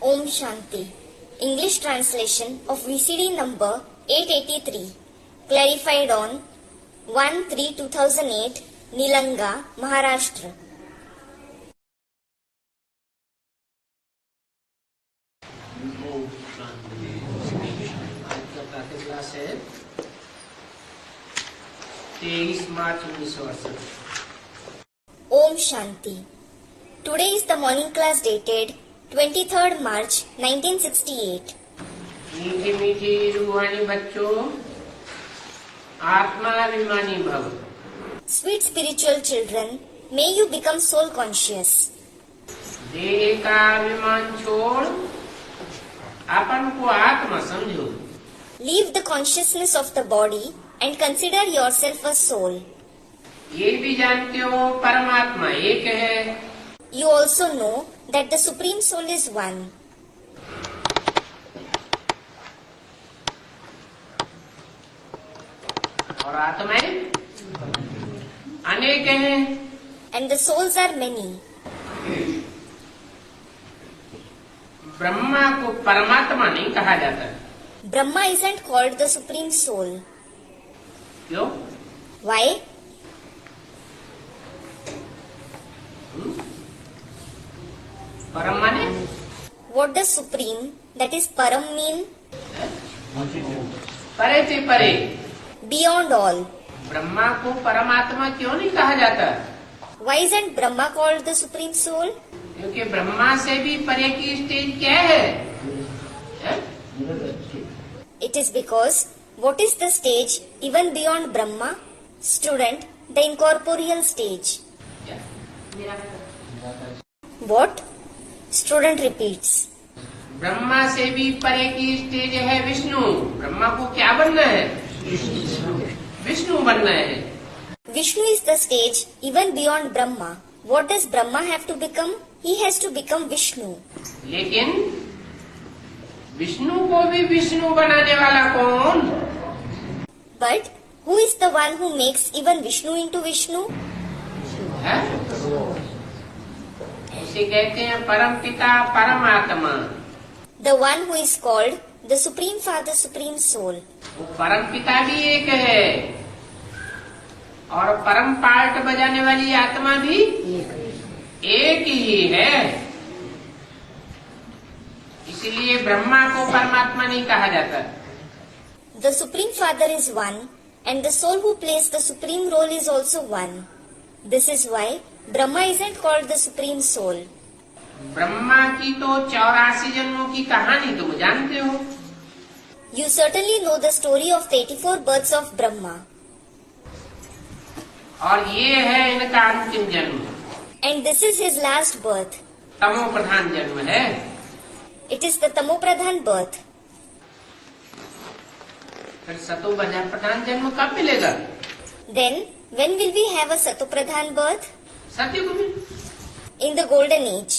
Om Shanti. English translation of VCD number 883, clarified on 1/3/2008, Nilanga, Maharashtra. आज का class है 23 मार्च 1968। Om Shanti. Today is the morning class dated 23rd March 1968. मीठी मीठी रूहानी बच्चों, आत्माभिमानी भव। Sweet spiritual children, may you become soul conscious. देह का अभिमान छोड़ अपन को आत्मा समझो। Leave the consciousness of the body and consider yourself a soul. ये भी जानते हो परमात्मा एक है। You also know that the Supreme Soul is one. और आत्माएं अनेक हैं। And the souls are many. Brahma को परमात्मा नहीं कहा जाता। Brahma isn't called the Supreme Soul. क्यों? Why? परम माने What does Supreme, that is Param, mean? परे से परे। Beyond all. ब्रह्मा को परमात्मा क्यों नहीं कहा जाता? Why isn't Brahma called the Supreme Soul? क्योंकि ब्रह्मा से भी परे की स्टेज क्या है? It is because what is the stage even beyond Brahma? Student, the incorporeal stage. What? Student repeats. Brahma से भी परे की स्टेज है विष्णु। ब्रह्मा को क्या बनना है? विष्णु बनना है। Vishnu is the stage even beyond Brahma. What does Brahma have to become? He has to become Vishnu. लेकिन विष्णु को भी विष्णु बनाने वाला कौन? But who is the one who makes even Vishnu into Vishnu? है? उसे कहते हैं परम पिता परमात्मा। The one who is called the Supreme Father, Supreme Soul. वो परम पिता भी एक है और परम पार्ट बजाने वाली आत्मा भी एक ही है। इसलिए ब्रह्मा को परमात्मा नहीं कहा जाता। The Supreme Father is one, and the soul who plays the supreme role is also one. This is why Brahma isn't called the Supreme Soul. Brahma की तो 84 जन्मों की कहानी तुम जानते हो। You certainly know the story of the 84 births of Brahma. और ये है इनका अंतिम जन्म। And this is his last birth. तमो प्रधान जन्म है। It is the Tamopradhan birth. फिर सतो प्रधान जन्म कब मिलेगा? Then, when will we have a Satopradhan birth? सतयुग में। In the Golden Age.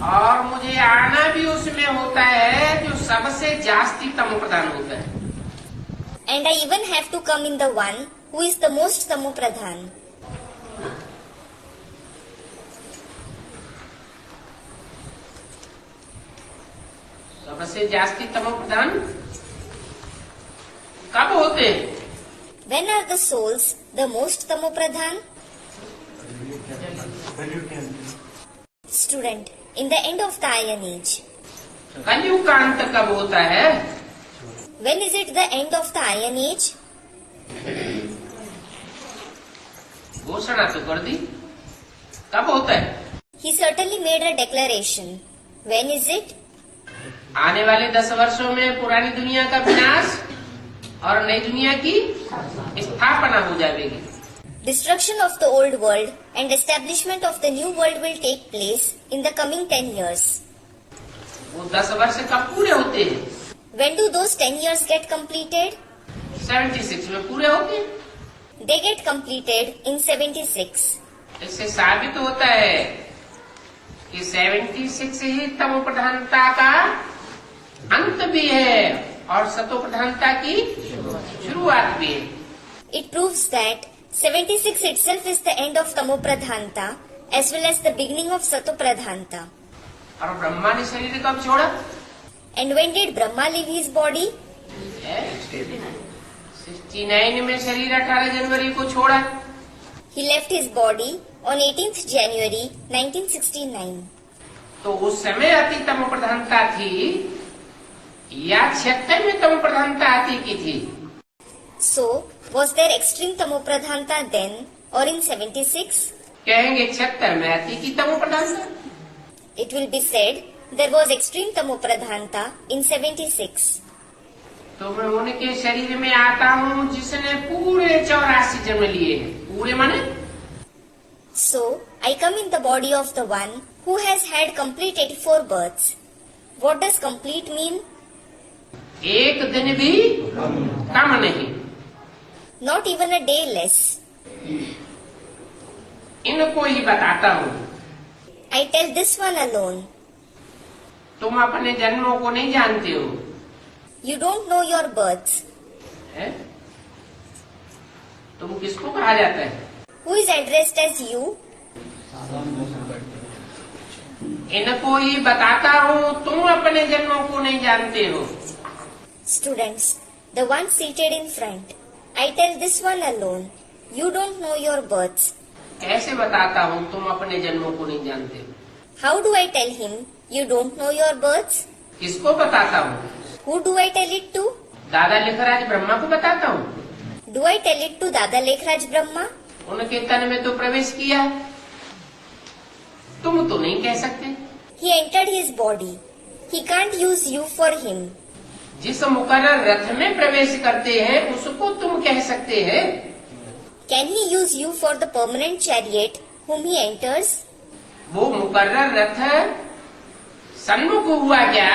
और मुझे आना भी उसमें होता है जो सबसे जास्ती तमो प्रधान होता है। And I even have to come in the one who is the most Tamopradhan. सबसे जास्ती तमो प्रधान कब होते हैं? When are the souls the most Tamopradhan? Student, in the end of the Iron Age. कलयुग का अंत कब होता है? When is it the end of the Iron Age? घोषणा तो कर दी। कब होता है? He certainly made a declaration. When is it? आने वाले 10 वर्षों में पुरानी दुनिया का विनाश और नई दुनिया की स्थापना हो जाएगी। Destruction of the old world and establishment of the new world will take place in the coming 10 years. वो 10 वर्ष कब पूरे होते हैं? When do those 10 years get completed? 76 में पूरे होते हैं। They get completed in 76. इससे साबित होता है कि 76 ही तमो प्रधानता का अंत भी है और सतो प्रधानता की शुरुआत भी है। It proves that 76 itself is the end of Tamopradhanta as well as the beginning of Satopradhanta. और ब्रह्मा ने शरीर कब छोड़ा? And when did Brahma leave his body? 69 में शरीर 18 जनवरी को छोड़ा। He left his body on 18th January 1969. तो उस समय अति तमो प्रधानता थी या 76 में तमो प्रधानता अति की थी? So, was there extreme Tamopradhanta then or in 76? कहेंगे 76 में अति की तमो प्रधानता। It will be said there was extreme Tamopradhanta in 76. तो मैं उनके शरीर में आता हूँ जिसने पूरे 84 जन्म लिए हैं। पूरे माने? So, I come in the body of the one who has had complete 84 births. What does complete mean? एक दिन भी कम नहीं। Not even a day less. इनको ही बताता हूँ। I tell this one alone. तुम अपने जन्मों को नहीं जानते हो। You don't know your births. है? तुम किसको कहा जाता है? Who is addressed as you? इनको ही बताता हूँ, तुम अपने जन्मों को नहीं जानते हो। Students, the one seated in front. I tell this one alone. You don't know your births. कैसे बताता हूँ तुम अपने जन्मों को नहीं जानते हो? How do I tell him you don't know your births? किसको बताता हूँ? Who do I tell it to? दादा लिखराज ब्रह्मा को बताता हूँ। Do I tell it to Dada Lekhraj Brahma? उनके तन में तो प्रवेश किया, तुम तो नहीं कह सकते। He entered his body. He can't use you for him. जिस मुकर्रर रथ में प्रवेश करते हैं उसको तुम कह सकते हैं। Can he use you for the permanent chariot whom he enters? वो मुकर्रर रथ सन्मुख हुआ क्या?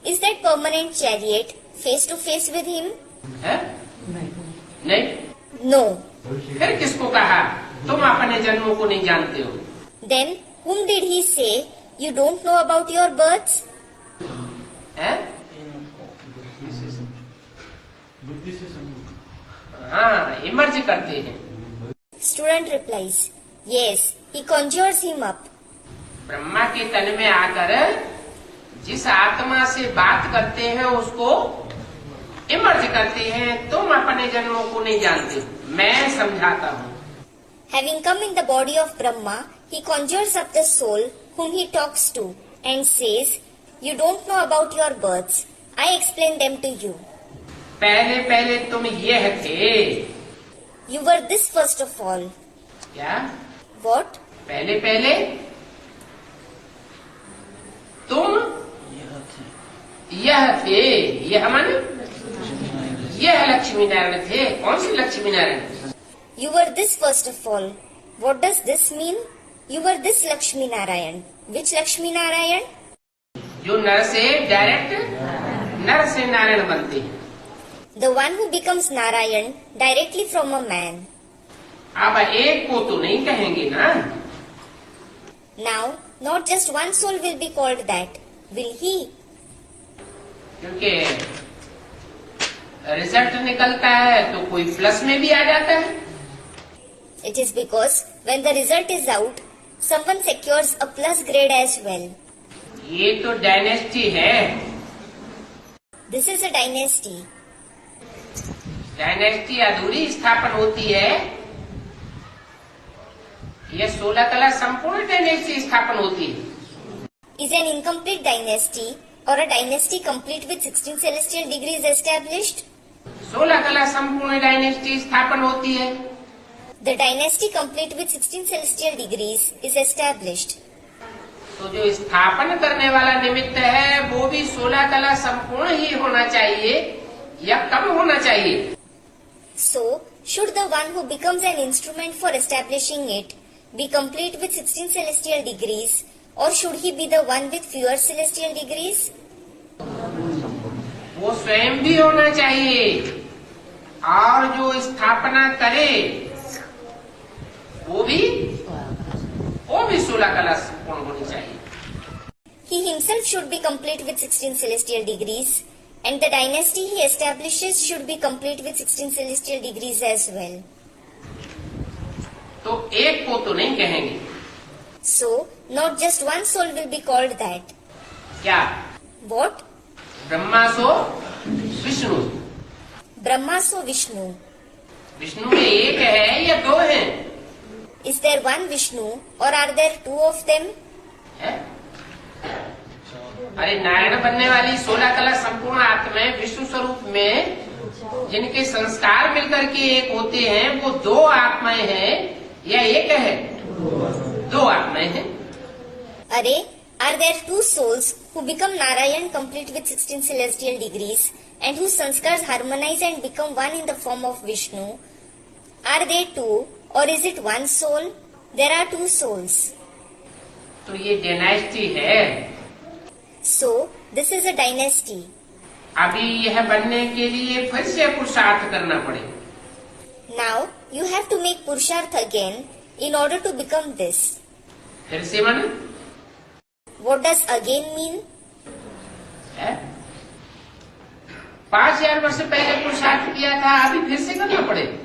Is that permanent chariot face to face with him? है? नहीं। No. फिर किसको कहा तुम अपने जन्मों को नहीं जानते हो? Then whom did he say you don't know about your births? है? हाँ, इमर्ज करते हैं। Student replies, yes, he conjures him up. Brahma के तन में आकर जिस आत्मा से बात करते हैं उसको इमर्ज करते हैं। तुम अपने जन्मों को नहीं जानते, मैं समझाता हूँ। Having come in the body of Brahma, he conjures up the soul whom he talks to and says, you don't know about your births. I explain them to you. पहले पहले तुम यह थे। You were this first of all. क्या? What? पहले पहले तुम यह थे। यह माने यह लक्ष्मी नारायण थे। कौन से Lakshmi Narayan? You were this first of all. What does this mean? You were this Lakshmi Narayan. Which Lakshmi Narayan? जो नर से डायरेक्ट नर से नारायण बनते हैं। The one who becomes Narayan directly from a man. अब एक को तो नहीं कहेंगे ना। Now, not just one soul will be called that, will he? क्योंकि रिजल्ट निकलता है तो कोई प्लस में भी आ जाता है। It is because when the result is out, someone secures a plus grade as well. ये तो डायनेस्टी है। This is a dynasty. Dynasty अधूरी स्थापन होती है, यह 16 कला संपूर्ण डायनेस्टी स्थापन होती है। Is an incomplete dynasty or a dynasty complete with 16 celestial degrees established? 16 कला संपूर्ण डायनेस्टी स्थापन होती है। The dynasty complete with 16 celestial degrees is established. तो जो स्थापन करने वाला निमित्त है वो भी 16 कला संपूर्ण ही होना चाहिए या कम होना चाहिए। So, should the one who becomes an instrument for establishing it be complete with 16 celestial degrees, or should he be the one with fewer celestial degrees? वो स्वयं भी होना चाहिए और जो स्थापना करे वो भी 16 कला संपूर्ण होनी चाहिए। He himself should be complete with 16 celestial degrees, and the dynasty he establishes should be complete with 16 celestial degrees as well. तो एक को तो नहीं कहेंगे। So, not just one soul will be called that. क्या? What? Brahma so Vishnu. Brahma so Vishnu. Vishnu में एक है या दो हैं? Is there one Vishnu or are there two of them? है? अरे नारायण बनने वाली 16 कला संपूर्ण आत्माएं विष्णु स्वरूप में जिनके संस्कार मिलकर के एक होते हैं, वो दो आत्माएं हैं या एक है? दो आत्माएं हैं। Are are there two souls who become Narayan complete with 16 celestial degrees and whose sanskars harmonize and become one in the form of Vishnu? Are they two or is it one soul? There are two souls. तो ये dynasty है। So, this is a dynasty. अभी यह बनने के लिए फिर से पुरुषार्थ करना पड़ेगा। Now, you have to make Purusharth again in order to become this. फिर से माने? What does again mean? 5000 वर्ष पहले पुरुषार्थ किया था, अभी फिर से करना पड़ेगा।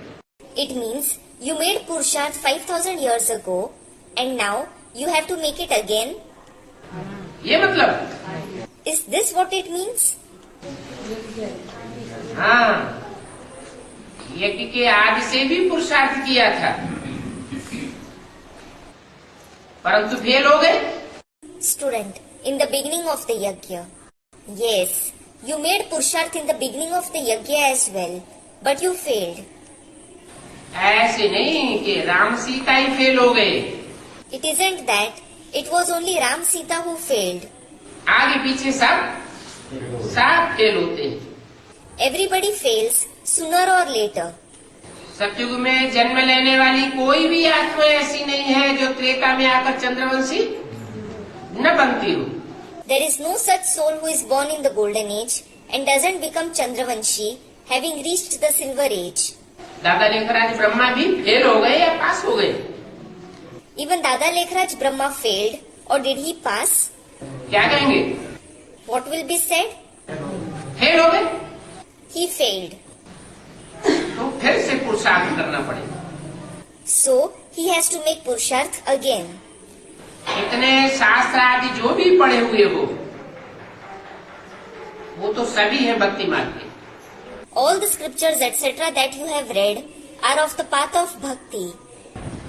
It means you made Purusharth 5000 years ago and now you have to make it again. ये मतलब? Is this what it means? हाँ, यज्ञ के आदि से भी पुरुषार्थ किया था, परंतु फेल हो गए। Student, in the beginning of the yajna. Yes, you made Purusharth in the beginning of the yajna as well, but you failed. ऐसे नहीं कि राम सीता ही फेल हो गए। It isn't that. It was only Ram Sita who failed. आगे पीछे सब fail होते हैं। Everybody fails sooner or later. सतयुग में जन्म लेने वाली कोई भी आत्मा ऐसी नहीं है जो त्रेता में आकर चंद्रवंशी न बनती हो। There is no such soul who is born in the golden age and doesn't become Chandravanshi, having reached the silver age. दादा लेखराज ब्रह्मा भी फेल हो गए या पास हो गए? Even Dada Lekhraj Brahma failed, or did he pass? क्या कहेंगे? What will be said? Fail हो गए। He failed. तो फिर से पुरुषार्थ करना पड़ेगा। So, he has to make Purusharth again. इतने शास्त्र आदि जो भी पढ़े हुए हो, वो तो सभी हैं भक्ति मार्ग के। All the scriptures etc. that you have read are of the path of bhakti.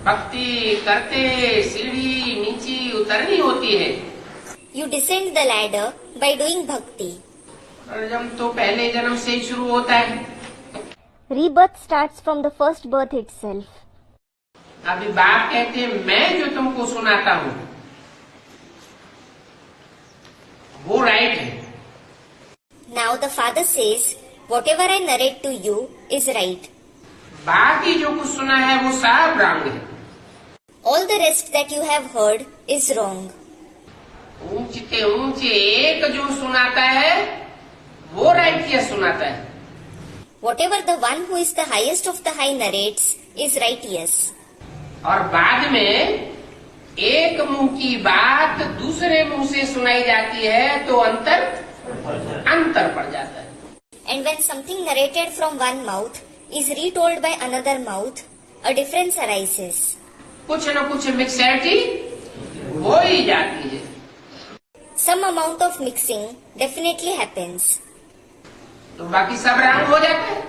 भक्ति करते सीढ़ी नीचे उतरनी होती है। You descend the ladder by doing bhakti. और जन्म तो पहले जन्म से ही शुरू होता है। Rebirth starts from the first birth itself. अभी बाप कहते हैं मैं जो तुमको सुनाता हूँ वो राइट है। Now the father says, whatever I narrate to you is right. बाकी जो कुछ सुना है वो सब रंग है। All the rest that you have heard is wrong. ऊंचे ऊंचे एक जो सुनाता है वो राइट या सुनाता है। Whatever the one who is the highest of the high narrates is righteous. और बाद में एक मुंह की बात दूसरे मुंह से सुनाई जाती है तो अंतर पड़ जाता है। And when something narrated from one mouth is retold by another mouth, a difference arises. कुछ न कुछ मिक्सैरिटी हो ही जाती है। Some amount of mixing definitely happens. तो बाकी सब रंग हो जाता है।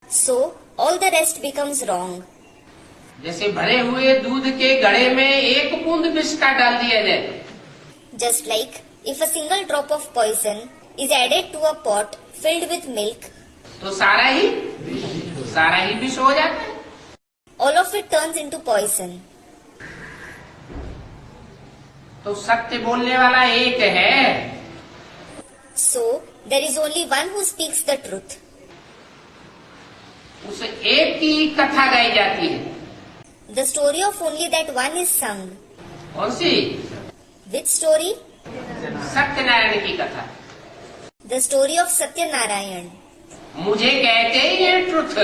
So, all the rest becomes wrong. जैसे भरे हुए दूध के घड़े में एक बूंद विष का डाल दिया जाए। Just like if a single drop of poison is added to a pot filled with milk, तो सारा ही विष हो जाता है। all of it turns into poison. तो सत्य बोलने वाला एक है। So, there is only one who speaks the truth. उस एक की कथा गाई जाती है। The story of only that one is sung. कौन सी? Which story? सत्यनारायण की कथा। The story of Satyanarayan. मुझे कहते ही है truth.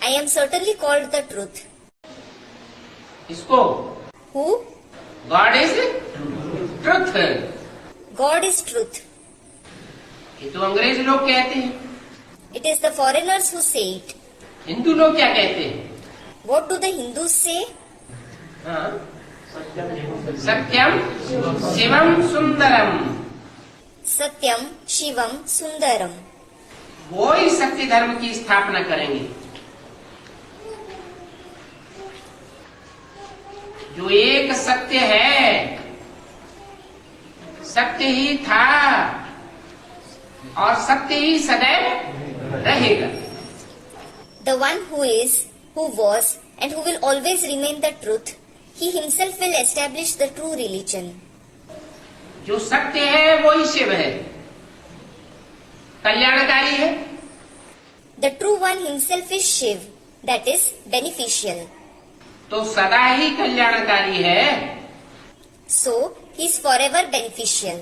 I am certainly called the truth. इसको Who? God is truth. God is truth. ये तो अंग्रेज लोग कहते हैं। It is the foreigners who say it. Hindu लोग क्या कहते हैं? What do the Hindus say? हाँ, सत्यम Shivam Sundaram, Satyam Shivam Sundaram. वो ही सत्य धर्म की स्थापना करेंगे। जो एक सत्य है, सत्य ही था और सत्य ही सदैव रहेगा। The one who is, who was, and who will always remain the truth, he himself will establish the true religion. जो सत्य है वो ही शिव है, कल्याणकारी है। The true one himself is Shiv, that is beneficial. तो सदा ही कल्याणकारी है, So, he is forever beneficial.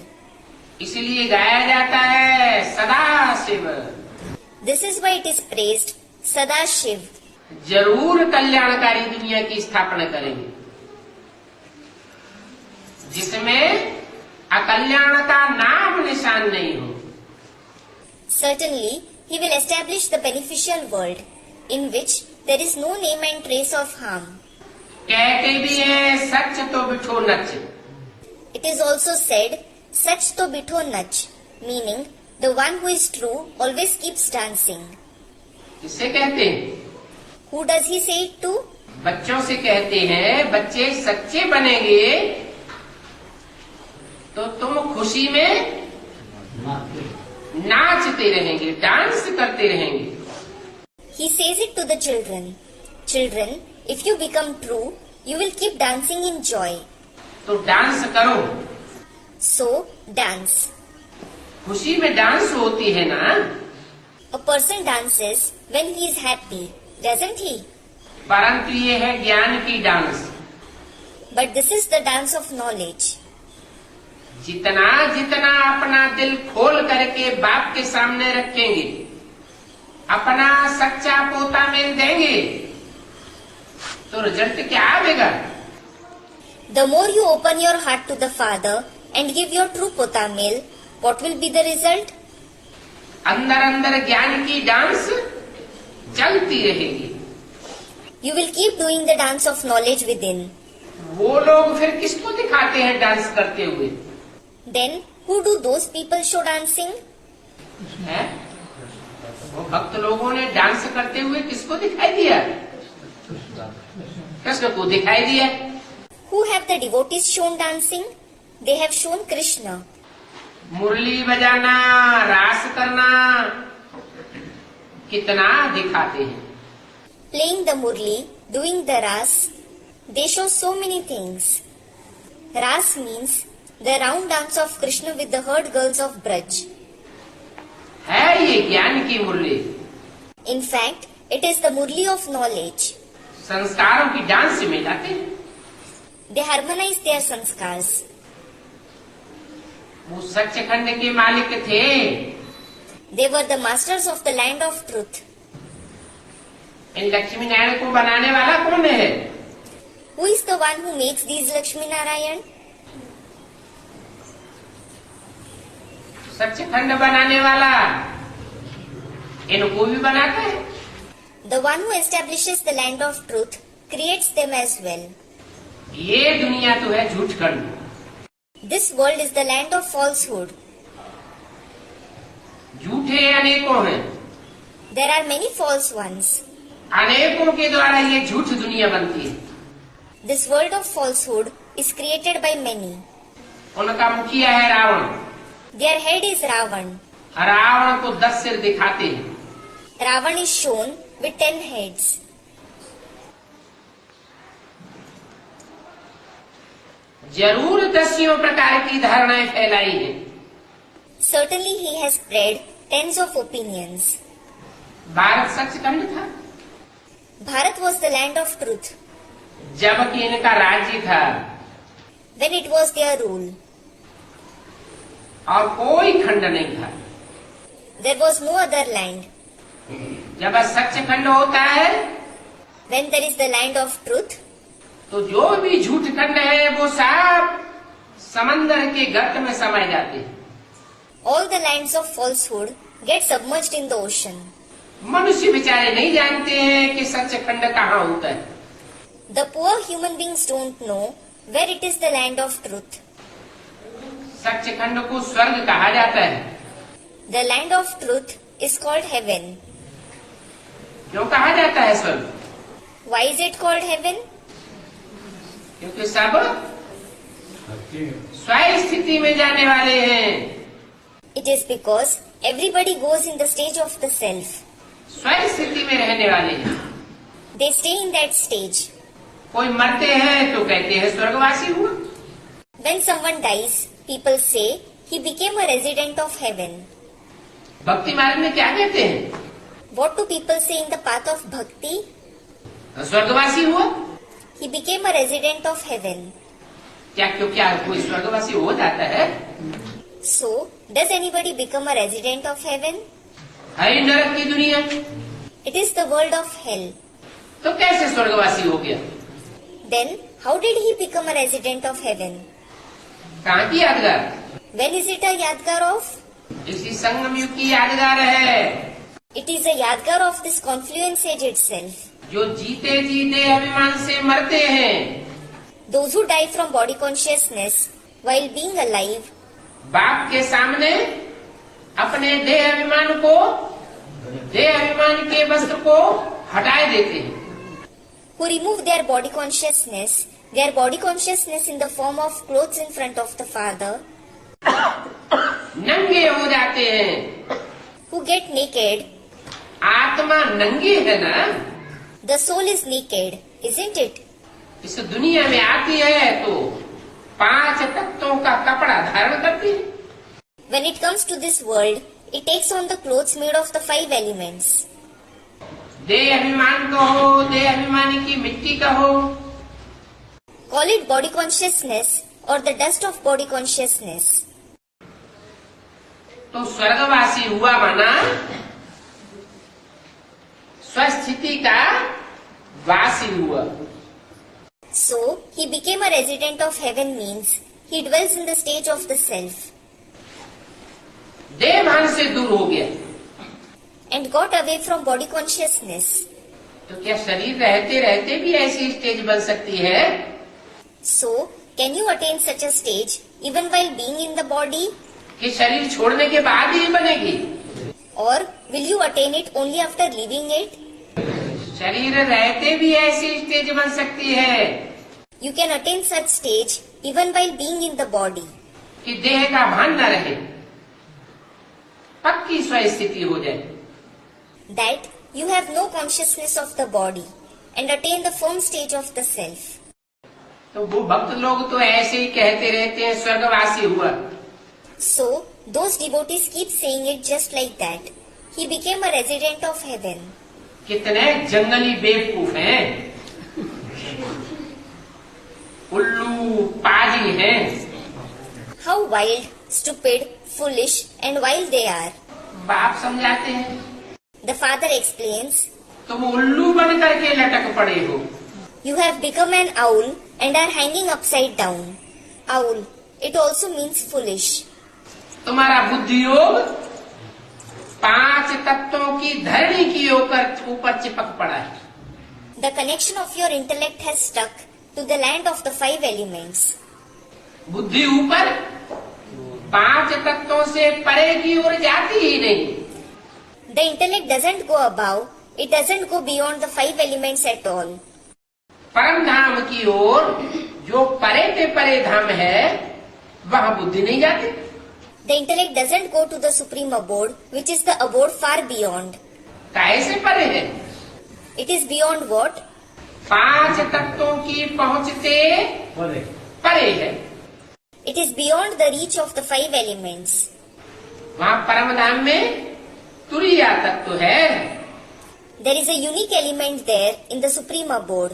इसलिए गाया जाता है सदा Shiv. This is why it is praised, Sada Shiv. जरूर कल्याणकारी दुनिया की स्थापना करेंगे, जिसमें अकल्याण का नाम निशान नहीं हो। Certainly, he will establish the beneficial world, in which there is no name and trace of harm. कहते भी है सच तो बिठो नच, It is also said, Sach to bitho nach, meaning the one who is true always keeps dancing. किससे कहते हैं? Who does he say it to? बच्चों से कहते हैं, बच्चे सच्चे बनेंगे तो तुम खुशी में नाचते रहेंगे, डांस करते रहेंगे। He says it to the children. Children, if you become true, you will keep dancing in joy. तो डांस करो। So, dance. खुशी में डांस होती है ना। A person dances when he is happy, doesn't he? परंतु ये है ज्ञान की dance. But this is the dance of knowledge. जितना जितना अपना दिल खोल करके बाप के सामने रखेंगे, अपना सच्चा पोता मिल देंगे, तो रिजल्ट क्या आएगा? The more you open your heart to the Father and give your true potamil, what will be the result? अंदर अंदर ज्ञान की डांस चलती रहेगी। You will keep doing the dance of knowledge within. वो लोग फिर किसको दिखाते हैं डांस करते हुए? Then, who do those people show dancing? है? वो भक्त लोगों ने डांस करते हुए किसको दिखाई दिया? कृष्ण को दिखाई दिया। Who have the devotees shown dancing? They have shown Krishna. मुरली बजाना, रास करना कितना दिखाते हैं। Playing the murli, doing the ras, they show so many things. Ras means the round dance of Krishna with the herd girls of Braj. है ये ज्ञान की मुरली। In fact, it is the murli of knowledge. संस्कारों की dance में जाते हैं। They harmonize their sanskars. वो सच्चखंड के मालिक थे। They were the masters of the land of truth. इन लक्ष्मी नारायण को बनाने वाला कौन है? Who is the one who makes these Lakshmi Narayan? Sachkhand बनाने वाला इनको भी बनाता है। The one who establishes the land of truth creates them as well. ये दुनिया तो है झूठ खंड। This world is the land of falsehood. झूठे अनेकों हैं, There are many false ones. अनेकों के द्वारा ये झूठ दुनिया बनती है। This world of falsehood is created by many. उनका मुखिया है Ravan. Their head is Ravan. Ravan को 10 सिर दिखाते हैं। Ravan is shown with 10 heads. जरूर दसियों प्रकार की धारणाएं फैलाई हैं। Certainly he has spread tens of opinions. Bharat Sachkhand था Bharat was the land of truth जबकि इनका राज्य था, when it was their rule. और कोई खंड नहीं था। There was no other land. जब सचखंड होता है When there is the land of truth, तो जो भी झूठ खंड है वो सब समंदर के गर्त में समाये जाते हैं। all the lands of falsehood get submerged in the ocean. मनुष्य बेचारे नहीं जानते हैं कि सचखंड कहाँ होता है। The poor human beings don't know where it is the land of truth. Sachkhand को स्वर्ग कहा जाता है। The land of truth is called heaven. क्यों कहा जाता है स्वर्ग? Why is it called heaven? क्योंकि सब स्व स्थिति में जाने वाले हैं। It is because everybody goes in the stage of the self. स्व स्थिति में रहने वाले हैं। They stay in that stage. कोई मरते हैं तो कहते हैं स्वर्गवासी हुआ। When someone dies, people say he became a resident of heaven. भक्ति मार्ग में क्या कहते हैं? What do people say in the path of bhakti? स्वर्गवासी हुआ। He became a resident of heaven. क्या कोई स्वर्गवासी हो जाता है? So, does anybody become a resident of heaven? है नरक की दुनिया। It is the world of hell. तो कैसे स्वर्गवासी हो गया? Then, how did he become a resident of heaven? कहाँ की यादगार? When is it a yadgar of? इसी संगम युग की यादगार है। It is a yadgar of this confluence age itself. जो जीते जीते अभिमान से मरते हैं, Those who die from body consciousness while being alive, बाप के सामने अपने देह अभिमान के वस्त्र को हटाए देते हैं। who remove their body consciousness in the form of clothes in front of the Father, नंगे हो जाते हैं। who get naked. आत्मा नंगी है ना? The soul is naked, isn't it? इस दुनिया में आती है तो 5 तत्वों का कपड़ा धारण करती है। When it comes to this world, it takes on the clothes made of the 5 elements. देह अभिमान कहो, देह अभिमानी की मिट्टी कहो, Call it body consciousness or the dust of body consciousness. तो स्वर्गवासी हुआ माना स्वस्थिति का वासी हुआ। So, he became a resident of heaven means he dwells in the stage of the self देह भान से दूर हो गया। and got away from body consciousness. तो क्या शरीर रहते रहते भी ऐसी स्टेज बन सकती है? So, can you attain such a stage even while being in the body? कि शरीर छोड़ने के बाद ही बनेगी? Or will you attain it only after leaving it? शरीर रहते भी ऐसी स्टेज बन सकती है You can attain such stage even while being in the body. कि देह का भान न रहे, पक्की स्व स्थिति हो जाए। That you have no consciousness of the body and attain the firm stage of the self. तो वो भक्त लोग तो ऐसे ही कहते रहते हैं स्वर्गवासी हुआ। So, those devotees keep saying it just like that. He became a resident of heaven. कितने जंगली बेवकूफ हैं, उल्लू पाजी हैं। How wild, stupid, foolish and wild they are. बाप समझाते हैं, The father explains, तुम उल्लू बन करके लटक पड़े हो। You have become an owl and are hanging upside down. Owl, it also means foolish. तुम्हारा बुद्धि योग 5 तत्वों की धरणी की ऊपर चिपक पड़ा है। The connection of your intellect has stuck to the land of the 5 elements. बुद्धि ऊपर 5 तत्वों से परे की ओर जाती ही नहीं। The intellect doesn't go above, it doesn't go beyond the 5 elements at all. परम धाम की ओर, जो परे पे परे धाम है, वहाँ बुद्धि नहीं जाती। The intellect doesn't go to the supreme abode, which is the abode far beyond. कैसे परे है? It is beyond what? 5 तत्वों की पहुँचते परे है। It is beyond the reach of the 5 elements. वहाँ परम धाम में तुरीया तत्व है। There is a unique element there in the supreme abode.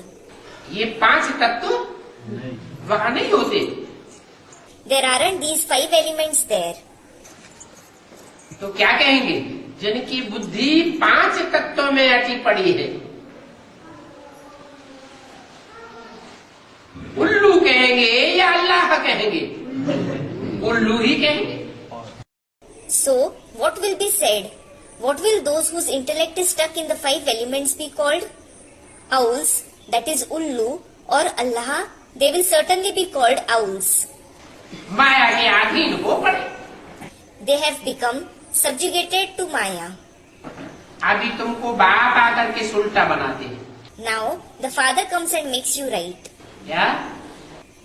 ये 5 तत्व वहाँ नहीं होते। There aren't these 5 elements there. तो क्या कहेंगे? जिनकी बुद्धि 5 तत्वों में अटी पड़ी है, उल्लू कहेंगे या अल्लाह कहेंगे? उल्लू ही कहेंगे। So, what will be said? What will those whose intellect is stuck in the 5 elements be called? Owls, that is Ullu, or Allah, they will certainly be called owls. माया के अधीन हो पड़े। They have become subjugated to Maya. अभी तुमको बाप आकर के सुल्टा बनाते हैं। Now the father comes and makes you right. क्या?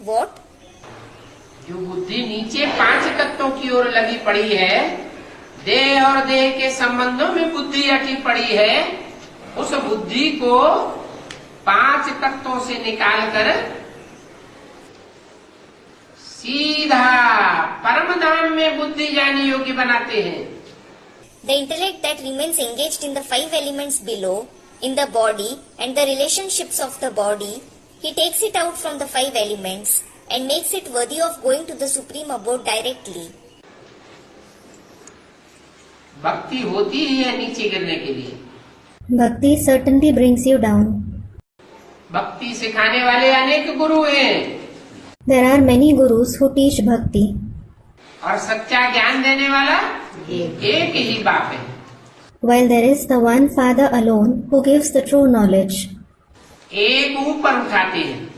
What? जो बुद्धि नीचे 5 तत्वों की ओर लगी पड़ी है, देह और देह के संबंधों में बुद्धि अटी पड़ी है, उस बुद्धि को 5 तत्वों से निकालकर सीधा परम धाम में बुद्धि जाने योग्य बनाते हैं। The intellect that remains engaged in the 5 elements below, in the body and the relationships of the body, he takes it out from the 5 elements and makes it worthy of going to the supreme abode directly. भक्ति होती ही है नीचे गिरने के लिए। Bhakti certainly brings you down. भक्ति सिखाने वाले अनेक गुरु हैं There are many gurus who teach bhakti, और सच्चा ज्ञान देने वाला एक ही बाप है। while there is the one Father alone who gives the true knowledge. एक ऊपर उठाते हैं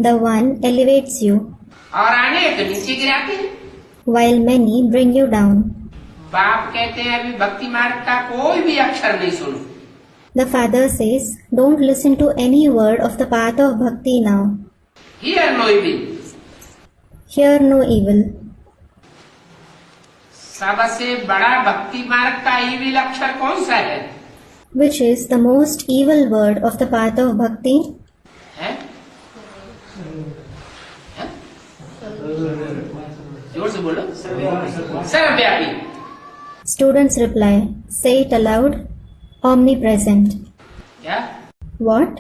The one elevates you, और अनेक नीचे गिराते हैं। while many bring you down. बाप कहते हैं अभी भक्ति मार्ग का कोई भी अक्षर नहीं सुनो। The Father says, don't listen to any word of the path of bhakti now. Hear no evil. Hear no evil. सबसे बड़ा भक्ति मार्ग का इविल अक्षर कौन सा है? Which is the most evil word of the path of bhakti? है? है? जोर से बोलो। सर्वव्यापी। Students reply, say it aloud, omnipresent. क्या? What?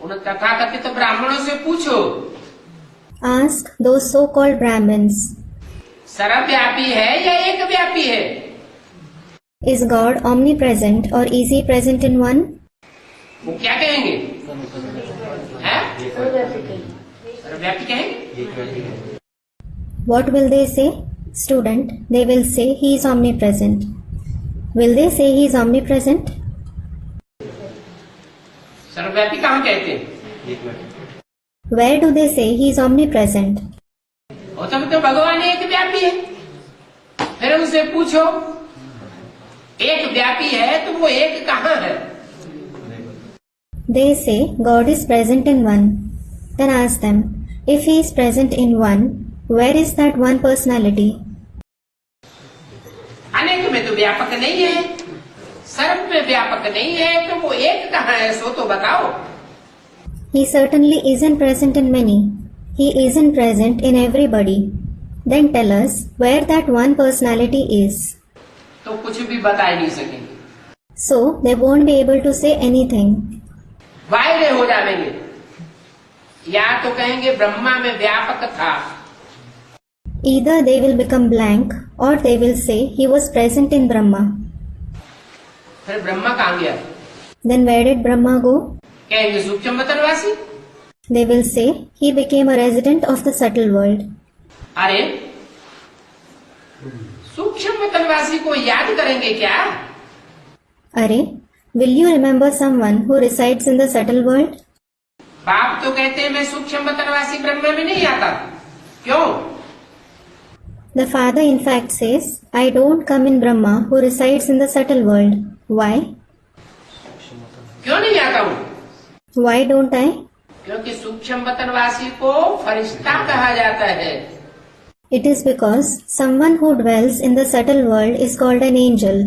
उन तथाकथित ब्राह्मणों से पूछो, Ask those so-called Brahmins, सर्वव्यापी है या एक व्यापी है? is God omnipresent or is He present in one? वो क्या कहेंगे? हैं? सर्वव्यापी कहेंगे? What will they say? Student, they will say He is omnipresent. Will they say He is omnipresent? सर्वव्यापी कहाँ कहते हैं? Where do they say He is omnipresent? हो तो भगवान एक व्यापी है। फिर उनसे पूछो, एक व्यापी है तो वो एक कहाँ है? They say God is present in one. Then ask them, if He is present in one, where is that one personality? अनेक में तो व्यापक नहीं है, सर्व में व्यापक नहीं है, तो वो एक कहाँ है सो तो बताओ। He certainly isn't present in many. He isn't present in everybody. Then tell us where that one personality is. तो कुछ भी बता ही नहीं सकेंगे, So they won't be able to say anything. वायरे हो जाएंगे। या तो कहेंगे ब्रह्मा में व्यापक था, Either they will become blank or they will say He was present in Brahma. फिर ब्रह्मा कहाँ गया? Then where did Brahma go? कहेंगे सूक्ष्म वतनवासी। They will say He became a resident of the subtle world. अरे सूक्ष्म वतनवासी को याद करेंगे क्या? Are, will you remember someone who resides in the subtle world? बाप तो कहते हैं मैं सूक्ष्म वतनवासी ब्रह्मा में नहीं आता। क्यों? The Father in fact says, I don't come in Brahma who resides in the subtle world. Why? क्यों नहीं आता हूँ? Why don't I? क्योंकि सूक्ष्म वतनवासी को फरिश्ता कहा जाता है। It is because someone who dwells in the subtle world is called an angel.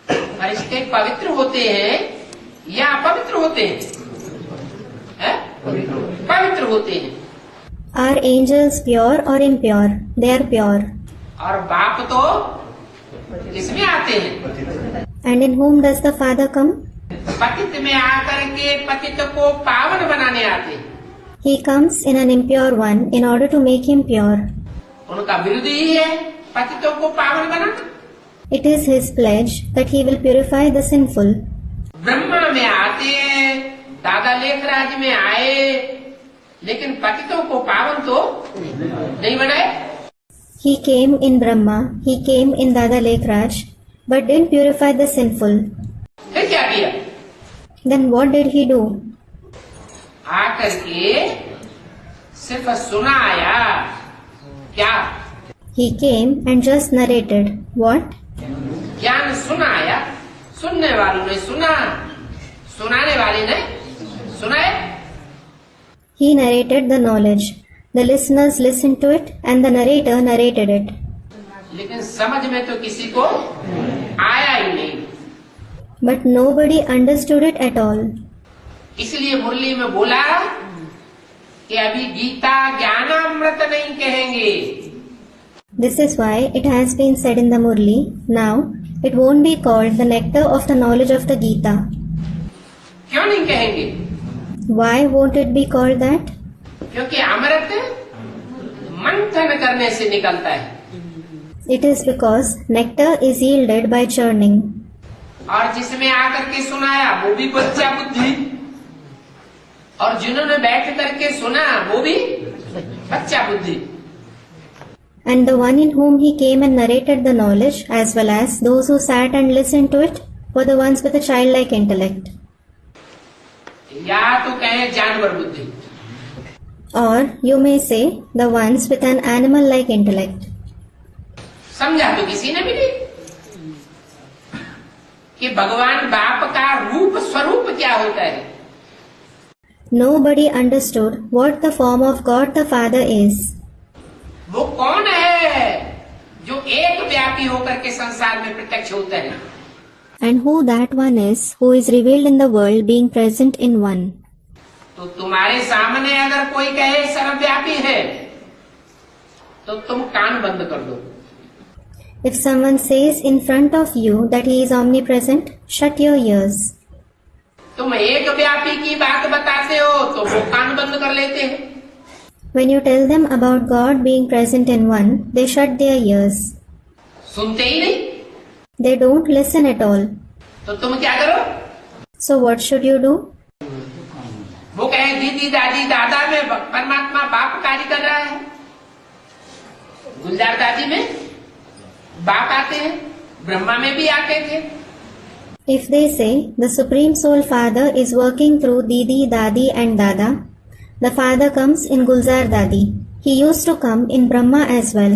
फरिश्ते पवित्र होते हैं या अपवित्र होते हैं? हैं? पवित्र होते हैं। Are angels pure or impure? They are pure. और बाप तो किसमें आते हैं? And in whom does the Father come? पतित में आकर के पतित को पावन बनाने आते हैं। He comes in an impure one in order to make him pure. उनका विरुद्ध ही है पतितों को पावन बनाना। It is His pledge that He will purify the sinful. Brahma में आते हैं, दादा लेखराज में आए, लेकिन पतितों को पावन तो नहीं बनाए। He came in Brahma, He came in Dada Lekhraj, but didn't purify the sinful. फिर क्या किया? Then what did He do? आके आकर के सिर्फ सुनाया। क्या? He came and just narrated. What? ज्ञान सुनाया। सुनने वालों ने सुना, सुनाने वाले ने सुनाए। He narrated the knowledge. The listeners listened to it and the narrator narrated it. लेकिन समझ में तो किसी को आया ही नहीं। But nobody understood it at all. इसलिए मुरली में बोला कि अभी गीता ज्ञानामृत नहीं कहेंगे। This is why it has been said in the Murli, now it won't be called the nectar of the knowledge of the Gita. क्यों नहीं कहेंगे? Why won't it be called that? क्योंकि अमृत मंथन करने से निकलता है It is because nectar is yielded by churning. और जिसमें आकर के सुनाया वो भी बच्चा बुद्धि, और जिन्होंने बैठ करके सुना वो भी बच्चा बुद्धि। And the one in whom he came and narrated the knowledge, as well as those who sat and listened to it, were the ones with a childlike intellect. या तो कहें जानवर बुद्धि, Or you may say the ones with an animal-like intellect. समझा तो किसी ने भी नहीं कि भगवान बाप का रूप स्वरूप क्या होता है। Nobody understood what the form of God the Father is. वो कौन है जो एक व्यापी होकर के संसार में प्रत्यक्ष होता है। And who that one is who is revealed in the world being present in one. तो तुम्हारे सामने अगर कोई कहे सर्वव्यापी है तो तुम कान बंद कर दो। If someone says in front of you that he is omnipresent, shut your ears. तुम एक व्यापी की बात बताते हो तो वो कान बंद कर लेते हैं। When you tell them about God being present in one, they shut their ears. सुनते ही नहीं। They don't listen at all. तो तुम क्या करो? So what should you do? वो कहे दीदी दादी दादा में परमात्मा बाप कार्य कर रहा है। गुलजार दादी में बाप आते हैं, ब्रह्मा में भी आते थे। If they say the Supreme Soul Father is working through Didi, Dadi and Dada, the Father comes in Gulzar Dadi. He used to come in Brahma as well.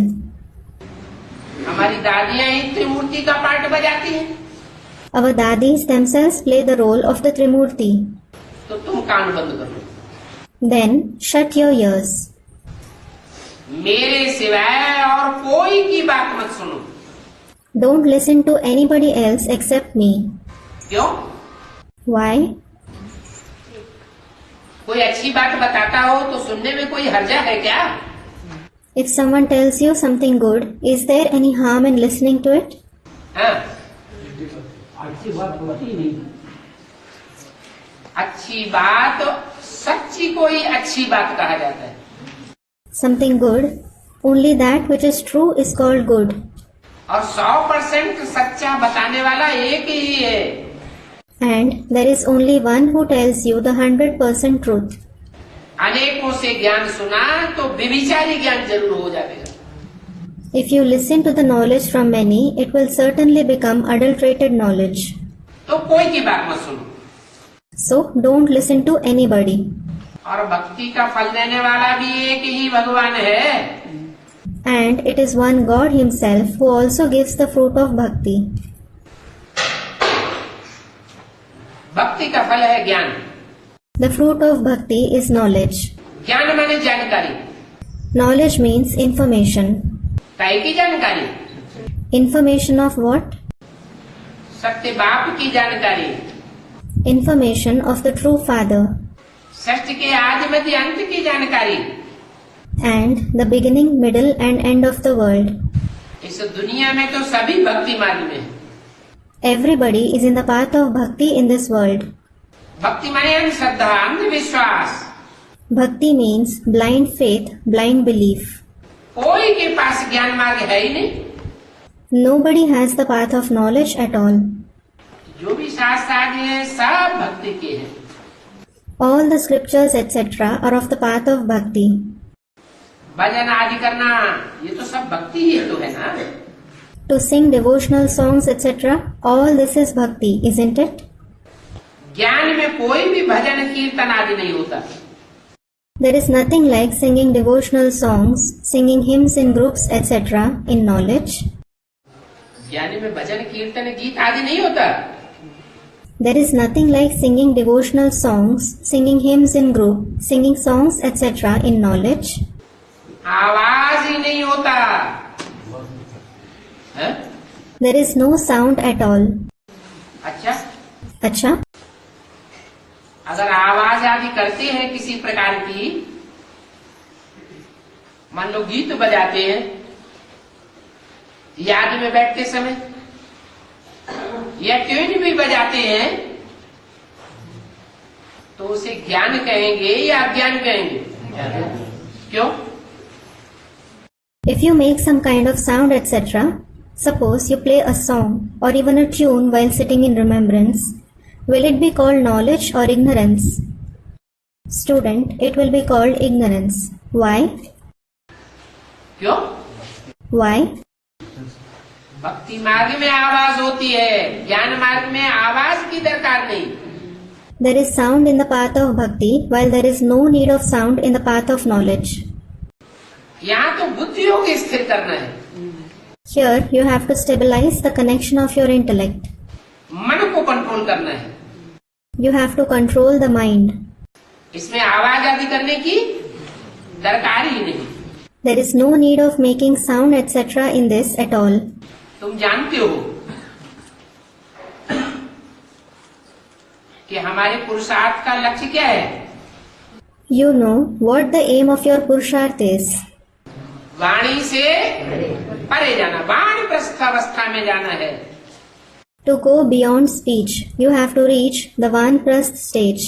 हमारी दादियां ही त्रिमूर्ति का पार्ट बजाती हैं। Our Dadis themselves play the role of the Trimurti. तो तुम कान बंद कर लो। Then shut your ears. मेरे सिवाय और कोई की बात मत सुनो। Don't listen to anybody else except me. क्यों? Why? कोई अच्छी बात बताता हो तो सुनने में कोई हर्जा है क्या? If someone tells you something good, is there any harm in listening to it? हाँ? अच्छी बात होती ही नहीं। अच्छी बात सच्ची को ही अच्छी बात कहा जाता है। Something good, only that which is true is called good. और 100% सच्चा बताने वाला एक ही है। And there is only one who tells you the 100% truth. अनेकों से ज्ञान सुना तो व्यभिचारी ज्ञान जरूर हो जाएगा। If you listen to the knowledge from many, it will certainly become adulterated knowledge. तो कोई की बात मत सुनो। So don't listen to anybody. और भक्ति का फल देने वाला भी एक ही भगवान है। And it is one God himself who also gives the fruit of bhakti. भक्ति का फल है ज्ञान। The fruit of bhakti is knowledge. ज्ञान माने जानकारी। Knowledge means information. काय की जानकारी? Information of what? सत्य बाप की जानकारी। Information of the true Father. सृष्टि के आदि मध्य अंत की जानकारी। And the beginning, middle and end of the world. इस दुनिया में तो सभी भक्ति मार्ग में है। Everybody is in the path of bhakti in this world. भक्ति माने अंधश्रद्धा, अंधविश्वास। Bhakti means blind faith, blind belief. कोई के पास ज्ञान मार्ग है ही नहीं। Nobody has the path of knowledge at all. जो भी शास्त्र आदि है सब भक्ति के हैं। All the scriptures etc. are of the path of bhakti. भजन आदि करना ये तो सब भक्ति ही तो है ना। To sing devotional songs etc. all this is bhakti, isn't it? ज्ञान में कोई भी भजन कीर्तन आदि नहीं होता। There is nothing like singing devotional songs, singing hymns in groups, etc. in knowledge. ज्ञानी में भजन कीर्तन गीत आदि नहीं होता। There is nothing like singing devotional songs, singing hymns in group, singing songs, etc. in knowledge. आवाज ही नहीं होता है? There is no sound at all. अच्छा, अच्छा, अगर आवाज आदि करते हैं किसी प्रकार की, मान लो गीत बजाते हैं याद में बैठते समय, या ट्यून भी बजाते हैं, तो उसे ज्ञान कहेंगे या अज्ञान कहेंगे? क्यों? if you make some kind of sound, etc., suppose you play a song or even a tune while sitting in remembrance, will it be called knowledge or ignorance? Student, it will be called ignorance. Why? क्यों? Why? भक्ति मार्ग में आवाज होती है, ज्ञान मार्ग में आवाज की दरकार नहीं। There is sound in the path of bhakti, while there is no need of sound in the path of knowledge. यहाँ तो बुद्धियों को स्थिर करना है, Here, you have to stabilize the connection of your intellect. मन को कंट्रोल करना है। You have to control the mind. इसमें आवाज आदि करने की दरकार ही नहीं। There is no need of making sound, etc. in this at all. तुम जानते हो कि हमारे पुरुषार्थ का लक्ष्य क्या है? You know what the aim of your purusharth is. वाणी से परे जाना, वाणप्रस्थ अवस्था में जाना है। To go beyond speech, you have to reach the Vanprasth stage.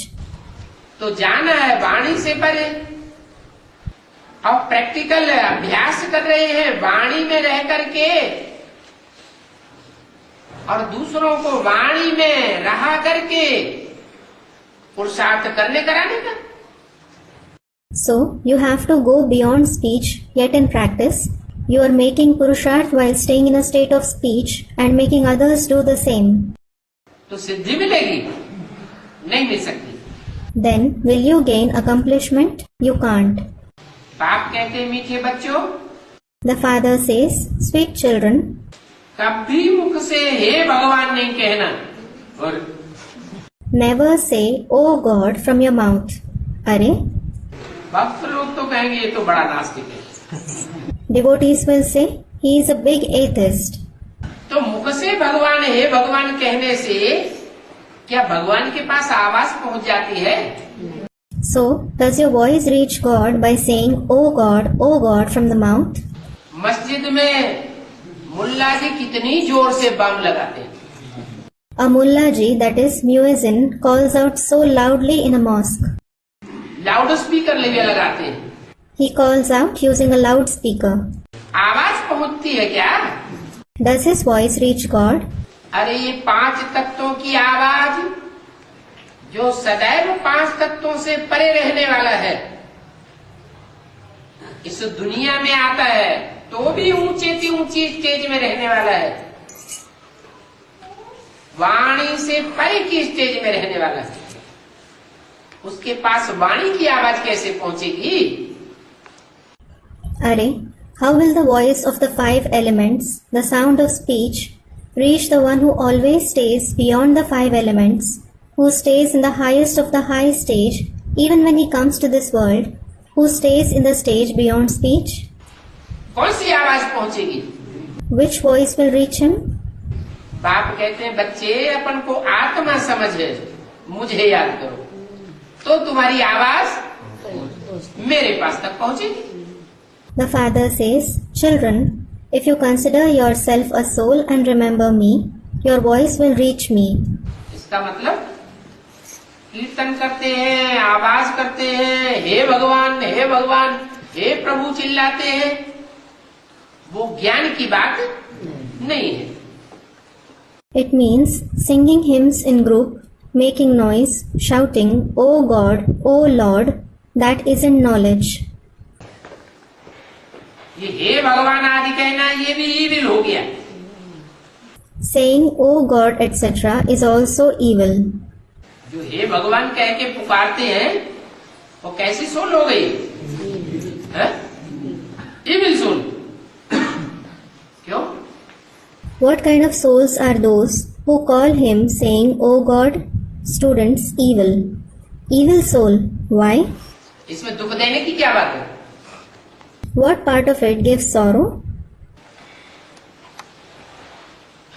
तो जाना है वाणी से परे, और प्रैक्टिकल अभ्यास कर रहे हैं वाणी में रह करके, और दूसरों को वाणी में रहा करके पुरुषार्थ करने कराने का। So, you have to go beyond speech, yet in practice, you are making purusharth while staying in a state of speech and making others do the same. तो सिद्धि मिलेगी? नहीं मिल सकती। Then, will you gain accomplishment? You can't. बाप कहते हैं मीठे बच्चों, The father says, sweet children, कभी मुख से हे भगवान नहीं कहना, और never say, Oh God, from your mouth. Arey? भक्त लोग तो कहेंगे ये तो बड़ा नास्तिक है। Devotees will say, he is a big atheist. तो मुख से भगवान हे भगवान कहने से क्या भगवान के पास आवाज पहुंच जाती है? So, does your voice reach God by saying, Oh God from the mouth? मस्जिद में मुल्ला जी कितनी जोर से बम लगाते हैं। A mullaji, that is muezzin, calls out so loudly in a mosque. Loud speaker लिए लगाते हैं। He calls out using a loudspeaker. आवाज पहुंचती है क्या? Does his voice reach God? अरे ये 5 तत्वों की आवाज, जो सदैव 5 तत्वों से परे रहने वाला है, इस दुनिया में आता है तो भी ऊंची स्टेज में रहने वाला है, वाणी से परे की स्टेज में रहने वाला है, उसके पास वाणी की आवाज कैसे पहुंचेगी? Are, how will the voice of the 5 elements, the sound of speech, reach the one who always stays beyond the 5 elements, who stays in the highest of the high stage, even when he comes to this world, who stays in the stage beyond speech? कौन सी आवाज पहुंचेगी? Which voice will reach him? बाप कहते हैं बच्चे अपन को आत्मा समझ है, मुझे याद करो, तो तुम्हारी आवाज मेरे पास तक पहुंचेगी। The father says, Children, if you consider yourself a soul and remember me, your voice will reach me. इसका मतलब कीर्तन करते हैं, आवाज करते हैं, हे भगवान हे भगवान, हे प्रभु चिल्लाते हैं, वो ज्ञान की बात नहीं है। It means singing hymns in group, making noise, shouting, Oh God, Oh Lord, that isn't knowledge. ये हे भगवान आदि कहना ये भी ईविल हो गया। Saying Oh God, etc. is also evil. जो हे भगवान कह के पुकारते हैं वो कैसी सोल हो गई है? Evil soul. क्यों? What kind of souls are those who call him saying, "O God"? Students, evil. Evil soul. Why? इसमें दुख देने की क्या बात है? What part of it gives sorrow?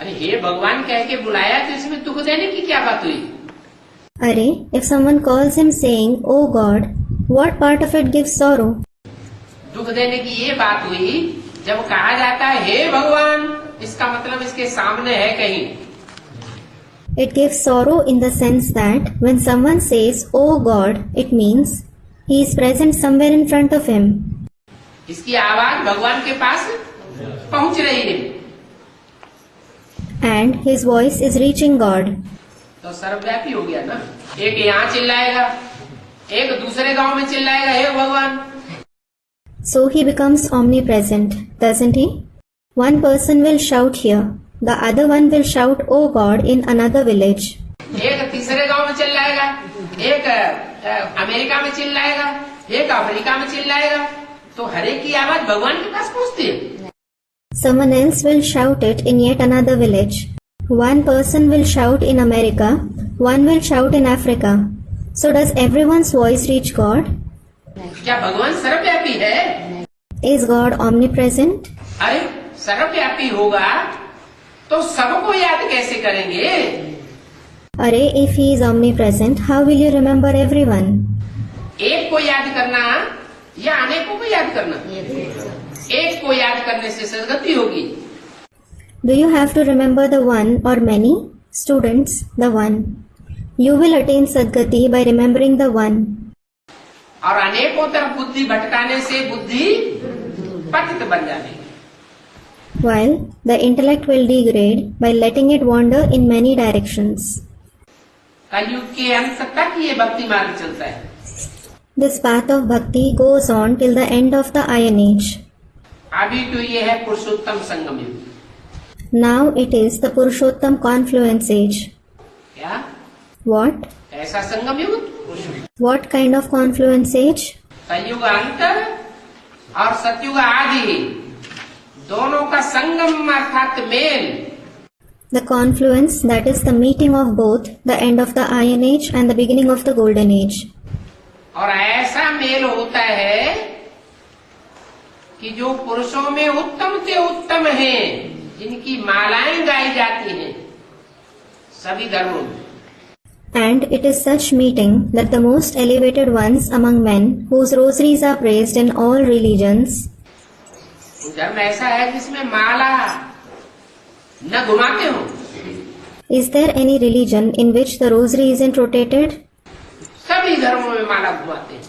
अरे हे भगवान कह के बुलाया तो इसमें दुख देने की क्या बात हुई? Arey, if someone calls him saying, "O God," what part of it gives sorrow? दुख देने की ये बात हुई जब कहा जाता है हे भगवान, इसका मतलब इसके सामने है कहीं। It gives sorrow in the sense that when someone says, "Oh God," it means he is present somewhere in front of him. इसकी आवाज भगवान के पास पहुंच रही है And his voice is reaching God. तो सर्वव्यापी हो गया ना। एक यहाँ चिल्लाएगा, एक दूसरे गांव में चिल्लाएगा हे भगवान। So he becomes omnipresent, doesn't he? One person will shout here, the other one will shout, "Oh God," in another village. एक तीसरे गांव में चिल्लाएगा, एक अमेरिका में चिल्लाएगा, एक अफ्रीका में चिल्लाएगा। तो हर एक की आवाज भगवान के पास पहुंचती है। Someone else will shout it in yet another village. One person will shout in America, one will shout in Africa. So does everyone's voice reach God? क्या भगवान सर्वव्यापी है? Is God omnipresent? अरे सर्वव्यापी होगा तो सबको याद कैसे करेंगे? Arey, if he is omnipresent, how will you remember everyone? एक को याद करना या अनेकों को याद करना? एक को याद करने से सदगति होगी। Do you have to remember the one or many? Students, the one. You will attain Sadgati by remembering the one. और अनेकों तरफ बुद्धि भटकाने से बुद्धि पतित बन जाएगी। While the intellect will degrade by letting it wander in many directions. कलयुग के अंत तक ये भक्ति मार्ग चलता है। This path of bhakti goes on till the end of the Iron Age. अभी तो ये है पुरुषोत्तम संगम युग। Now it is the Purushottam confluence age. क्या? What? ऐसा संगम युग? What kind of confluence age? कलयुग अंत और सतयुग आदि दोनों का संगम अर्थात mail. The confluence, that is the meeting of both, the end of the Iron Age and the beginning of the Golden Age. और ऐसा मेल होता है कि जो पुरुषों में उत्तम से उत्तम हैं, जिनकी मालाएं गाई जाती हैं सभी धर्मों में। And it is such meeting that the most elevated ones among men, whose rosaries are praised in all religions, धर्म ऐसा है जिसमें माला न घुमाते हो। is there any religion in which the rosary isn't rotated? सभी धर्मों में माला घुमाते हैं।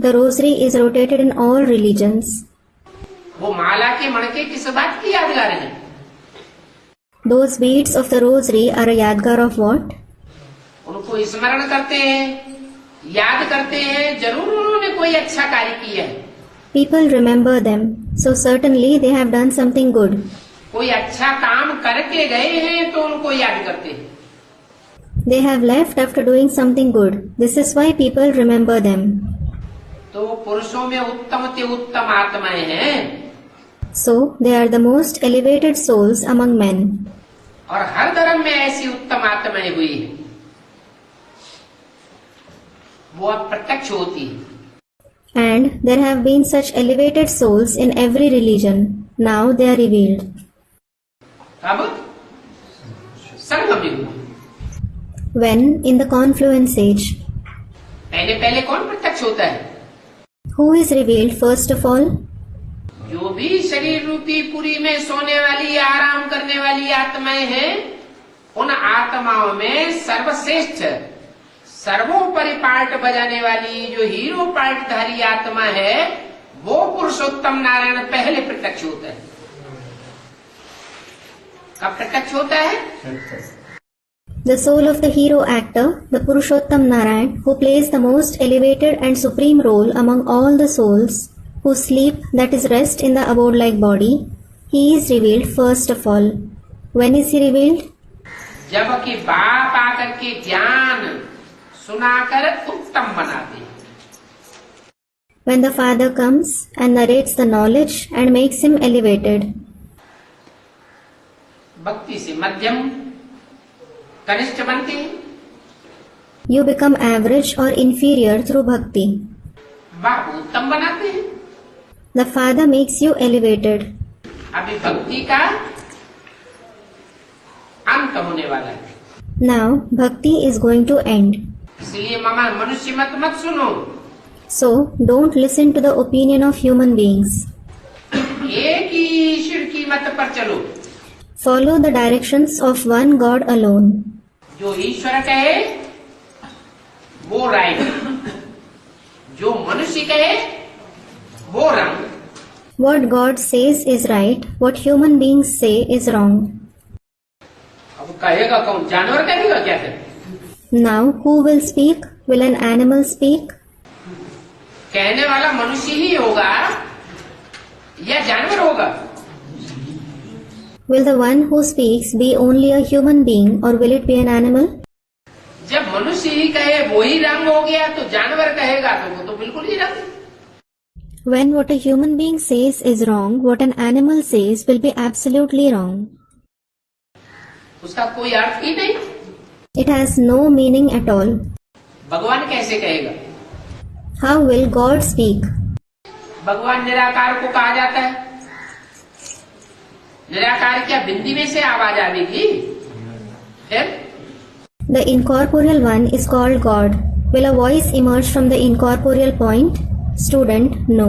The rosary is rotated in all religions. वो माला के मणके किस बात की यादगार है? Those beads of the rosary are a yadgar of what? उनको स्मरण करते हैं, याद करते हैं, जरूर उन्होंने कोई अच्छा कार्य किया है। People remember them, so certainly they have done something good. कोई अच्छा काम करके गए हैं तो उनको याद करते हैं। They have left after doing something good. This is why people remember them. तो पुरुषों में उत्तम से उत्तम आत्माएं हैं So they are the most elevated souls among men. और हर धर्म में ऐसी उत्तम आत्माएं हुई है, वो अब प्रत्यक्ष होती है। And there have been such elevated souls in every religion. Now they are revealed. अब संगम युग When? In the confluence age. पहले कौन प्रत्यक्ष होता है? Who is revealed first of all? जो भी शरीर रूपी पुरी में सोने वाली, आराम करने वाली आत्माएं हैं, उन आत्माओं में सर्वश्रेष्ठ सर्वोपरि पार्ट बजाने वाली जो हीरो पार्टधारी आत्मा है, वो पुरुषोत्तम नारायण पहले प्रत्यक्ष होता है। कब प्रत्यक्ष होता है? The soul of the hero actor, the Purushottam Narayan, who plays the most elevated and supreme role among all the souls who sleep, that is rest in the abode-like body, he is revealed first of all. When is he revealed? जबकि बाप आकर के ज्ञान सुनाकर उत्तम बनाते हैं। when the Father comes and narrates the knowledge and makes him elevated. भक्ति से मध्यम कनिष्ठ बनते हैं, You become average or inferior through bhakti. बाप उत्तम बनाते हैं। The Father makes you elevated. अभी भक्ति का अंत होने वाला है, Now bhakti is going to end. इसलिए मामा मनुष्य मत सुनो। So don't listen to the opinion of human beings. एक ही ईश्वर की मत पर चलो, Follow the directions of one God alone. जो ईश्वर कहे वो राइट, जो मनुष्य कहे वो रंग। What God says is right, what human beings say is wrong. अब कहेगा कौन? जानवर कहेगा क्या फिर? Now who will speak? Will an animal speak? कहने वाला मनुष्य ही होगा या जानवर होगा? Will the one who speaks be only a human being or will it be an animal? जब मनुष्य ही कहे वो ही रंग हो गया तो जानवर कहेगा तो वो तो बिल्कुल ही रंग। When what a human being says is wrong, what an animal says will be absolutely wrong. उसका कोई अर्थ ही नहीं। It has no meaning at all. भगवान कैसे कहेगा? How will God speak? भगवान निराकार को कहा जाता है। निराकार क्या बिंदी में से आवाज आवेगी? फिर The incorporeal one is called God. Will a voice emerge from the incorporeal point? Student, no.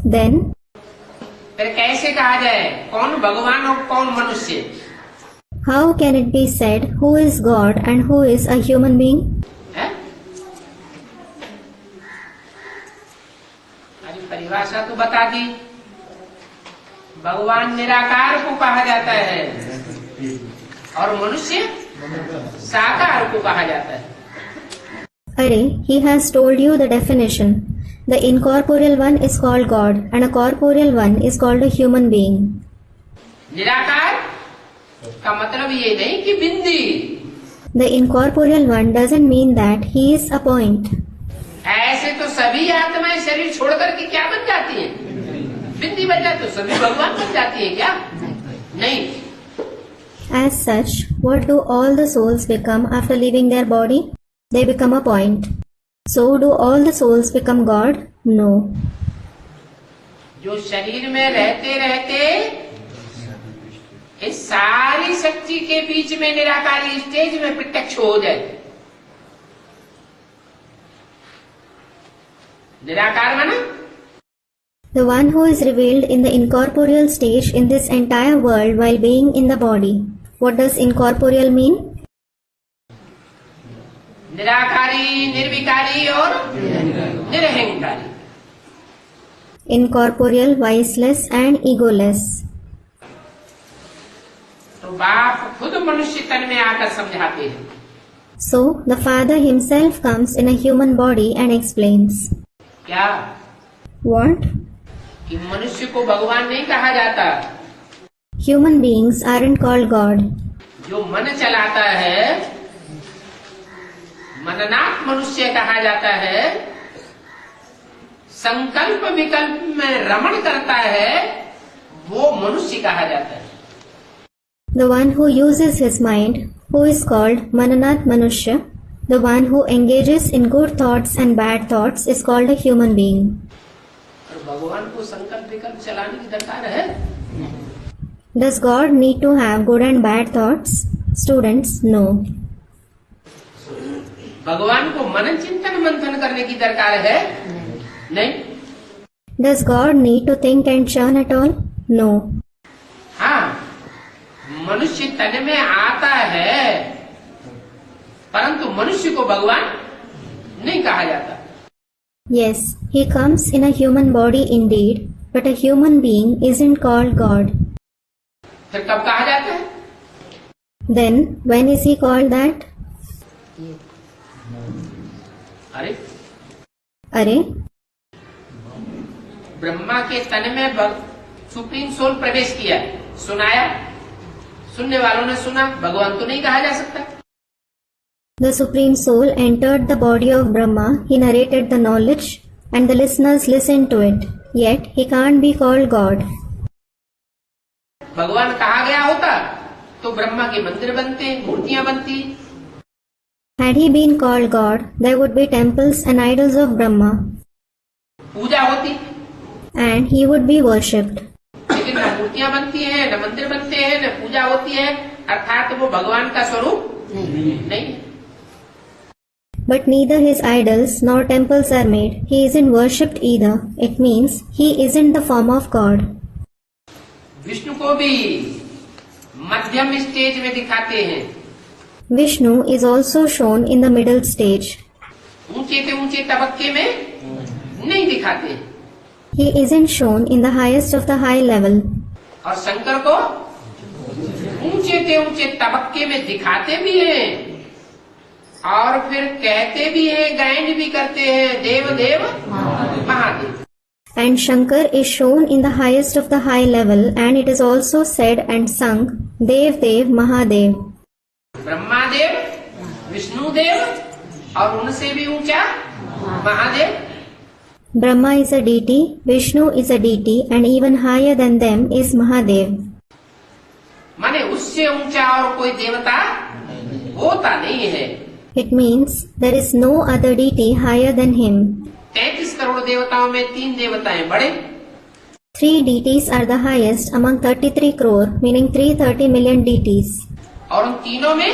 Then, फिर कैसे कहा जाए कौन भगवान और कौन मनुष्य? how can it be said who is God and who is a human being? है? अरे परिभाषा तो बता दी। भगवान निराकार को कहा जाता है और मनुष्य साकार को कहा जाता है। Arey, he has told you the definition. The incorporeal one is called God and a corporeal one is called a human being. निराकार का मतलब ये नहीं कि बिंदी। The incorporeal one doesn't mean that he is a point. ऐसे तो सभी आत्माएं शरीर छोड़कर के क्या बन जाती हैं? बिंदी बन जाती, तो सभी भगवान बन जाती है क्या? नहीं। As such, what do all the souls become after leaving their body? They become a point. So do all the souls become God? No. जो शरीर में रहते रहते इस सारी शक्ति के बीच में निराकारी स्टेज में प्रत्यक्ष हो जाए, निराकार माना The one who is revealed in the incorporeal stage in this entire world while being in the body. What does incorporeal mean? निराकारी, निर्विकारी और निरहंकारी। Incorporeal, voiceless and egoless. तो बाप खुद मनुष्य तन में आकर समझाते हैं। So, the Father himself comes in a human body and explains. क्या? What? कि मनुष्य को भगवान नहीं कहा जाता। Human beings aren't called God. जो मन चलाता है मननाथ मनुष्य कहा जाता है, संकल्प विकल्प में रमण करता है वो मनुष्य कहा जाता है। The one who uses his mind, who is called Mananath Manushya, the one who engages in good thoughts and bad thoughts is called a human being. और भगवान को संकल्प विकल्प चलाने की दरकार है? Does God need to have good and bad thoughts? Students, no. भगवान को मनन चिंतन मंथन करने की दरकार है? नहीं। Does God need to think and churn at all? No. हाँ, मनुष्य तन में आता है परंतु मनुष्य को भगवान नहीं कहा जाता। Yes, he comes in a human body indeed, but a human being isn't called God. फिर कब कहा जाता है? Then, when is he called that? अरे Arey, ब्रह्मा के तन में सुप्रीम सोल प्रवेश किया, सुनाया, सुनने वालों ने सुना, भगवान तो नहीं कहा जा सकता। the Supreme Soul entered the body of Brahma, he narrated the knowledge. and the listeners listen to it, yet he can't be called God. भगवान कहा गया होता तो ब्रह्मा के मंदिर बनते, मूर्तियां बनती। Had he been called God, there would be temples and idols of Brahma, पूजा होती, and he would be worshipped. लेकिन न मूर्तियां बनती हैं, न मंदिर बनते हैं, न पूजा होती है, अर्थात वो भगवान का स्वरूप नहीं। But neither his idols nor temples are made. He isn't worshipped either. It means he isn't the form of God. Vishnu को भी मध्यम स्टेज में दिखाते हैं, Vishnu is also shown in the middle stage. ऊंचे के ऊंचे तबक्के में नहीं दिखाते। He isn't shown in the highest of the high level. और शंकर को ऊंचे के ऊंचे तबक्के में दिखाते भी हैं और फिर कहते भी हैं, गायन भी करते हैं, देव देव Mahadev. And Shankar is shown in the highest of the high level, and it is also said and sung, Dev Dev Mahadev. Brahma देव, विष्णु देव और उनसे भी ऊंचा Mahadev. Brahma is a deity, Vishnu is a deity, and even higher than them is Mahadev. माने उससे ऊंचा और कोई देवता होता नहीं है। It means there is no other deity higher than him. 33 crore देवताओं में 3 देवताएं बड़े, 3 deities are the highest among 33 crore, meaning 330 million deities. और उन तीनों में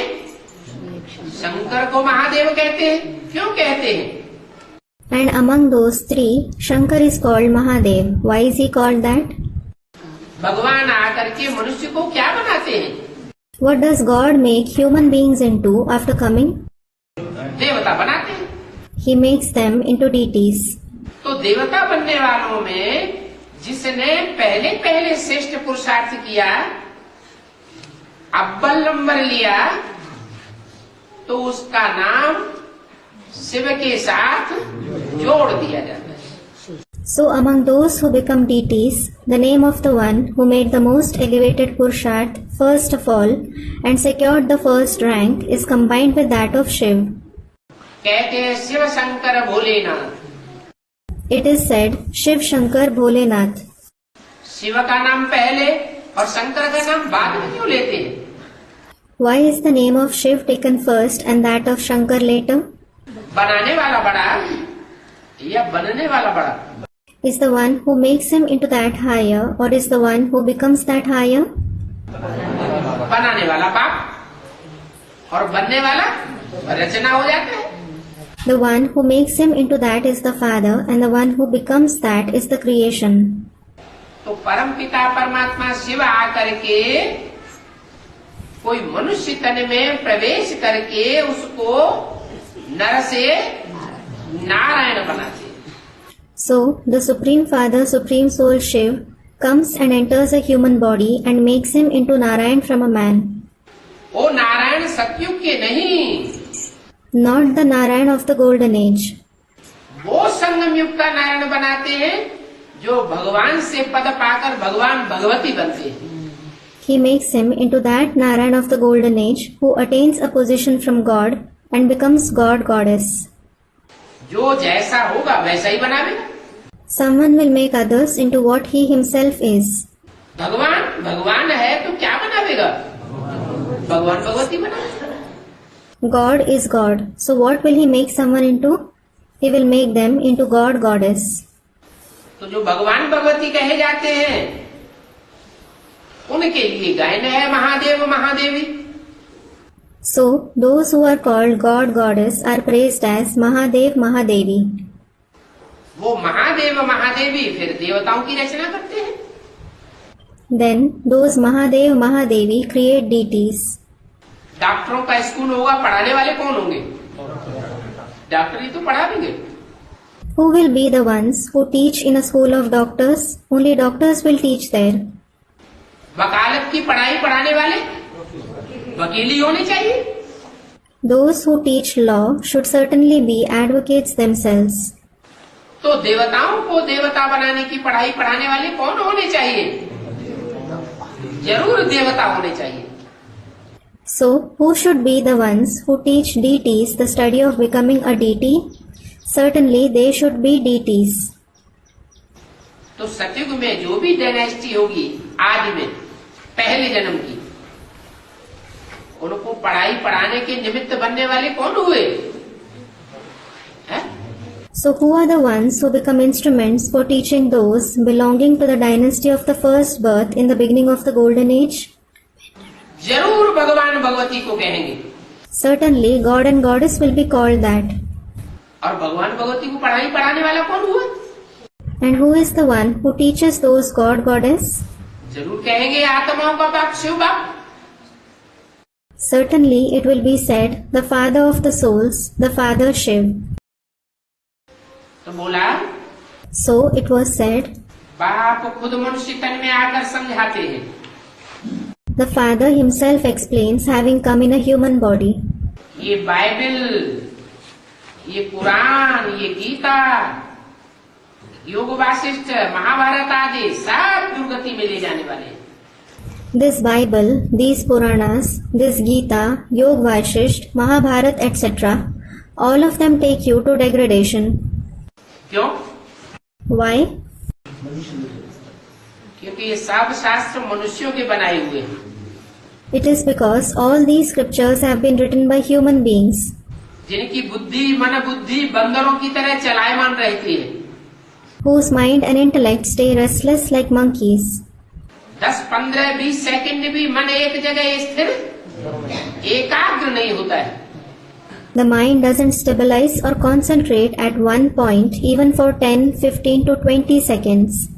शंकर को महादेव कहते हैं। क्यों कहते हैं? And among those 3, Shankar is called Mahadev. Why is he called that? भगवान आकर के मनुष्य को क्या बनाते हैं? What does God make human beings into after coming? देवता बनाते हैं। He makes them into deities. तो देवता बनने वालों में जिसने पहले पहले श्रेष्ठ पुरुषार्थ किया, अव्वल नंबर लिया, तो उसका नाम शिव के साथ जोड़ दिया जाता है। So among those who become deities, the name of the one who made the most elevated Purusharth first of all and secured the first rank is combined with that of Shiv. कहते हैं Shiv Shankar Bholenath. It is said, Shiv Shankar Bholenath. Shiv का नाम पहले और शंकर का नाम बाद में क्यों लेते हैं? Why is the name of Shiv taken first and that of Shankar later? बनाने वाला बड़ा या बनने वाला बड़ा? Is the one who makes him into that higher or is the one who becomes that higher? बनाने वाला बाप और बनने वाला रचना हो जाता है। The one who makes him into that is the father and the one who becomes that is the creation. तो परम पिता परमात्मा शिव आकर के कोई मनुष्य तन में प्रवेश करके उसको नर से नारायण बनाते। So, the Supreme Father, Supreme Soul Shiv, comes and enters a human body and makes him into Narayan from a man. वो नारायण सतयुग के नहीं, Not the Narayan of the Golden Age. वो संगम युग का नारायण बनाते हैं जो भगवान से पद पाकर भगवान भगवती बनते हैं। He makes him into that Narayan of the Golden Age who attains a position from God and becomes God Goddess. जो जैसा होगा वैसा ही बनावेगा। Someone will make others into what he himself is. भगवान भगवान है तो क्या बनावेगा? भगवान Bhagwati बनावेगा। God is God. So what will he make someone into? He will make them into God Goddess. तो जो भगवान भगवती कहे जाते हैं उनके लिए गायन है Mahadev Mahadevi. So those who are called God Goddess are praised as Mahadev Mahadevi. वो महादेव महादेवी फिर देवताओं की रचना करते हैं। Then those Mahadev Mahadevi create deities. डॉक्टरों का स्कूल होगा, पढ़ाने वाले कौन होंगे? डॉक्टर ही तो पढ़ाएंगे। Who will be the ones who teach in a school of doctors? Only doctors will teach there. वकालत की पढ़ाई पढ़ाने वाले वकील ही होने चाहिए। Those who teach law should certainly be advocates themselves. तो देवताओं को देवता बनाने की पढ़ाई पढ़ाने वाले कौन होने चाहिए? जरूर देवता होने चाहिए। So, who should be the ones who teach deities the study of becoming a deity? Certainly they should be deities. तो सतयुग में जो भी डायनेस्टी होगी आदि में पहले जन्म की, उनको पढ़ाई पढ़ाने के निमित्त बनने वाले कौन हुए हैं? So who are the ones who become instruments for teaching those belonging to the dynasty of the first birth in the beginning of the golden age? जरूर भगवान भगवती को कहेंगे। Certainly God and Goddess will be called that. और भगवान भगवती को पढ़ाई पढ़ाने वाला कौन हुआ? And who is the one who teaches those God Goddess? जरूर कहेंगे आत्माओं का बाप शिव बाप। Certainly it will be said, the father of the souls, the father Shiv. तो बोला So it was said, बाप खुद मनुष्य तन में आकर समझाते हैं। the father himself explains having come in a human body. ये बाइबल, ये कुरान, ये गीता, योग वासिष्ठ, महाभारत आदि सब दुर्गति में ले जाने वाले हैं। This Bible, these Puranas, this Gita, Yog Vashisht, Mahabharat, etc., all of them take you to degradation. क्यों? Why? क्योंकि ये सब शास्त्र मनुष्यों के बनाए हुए हैं। It is because all these scriptures have been written by human beings, जिनकी बुद्धि मन बुद्धि बंदरों की तरह चलायमान रहती है। whose mind and intellect stay restless like monkeys. 10, 15, 20 second भी मन एक जगह स्थिर एकाग्र नहीं होता है। The mind doesn't stabilize or concentrate at one point even for 10, 15 to 20 seconds.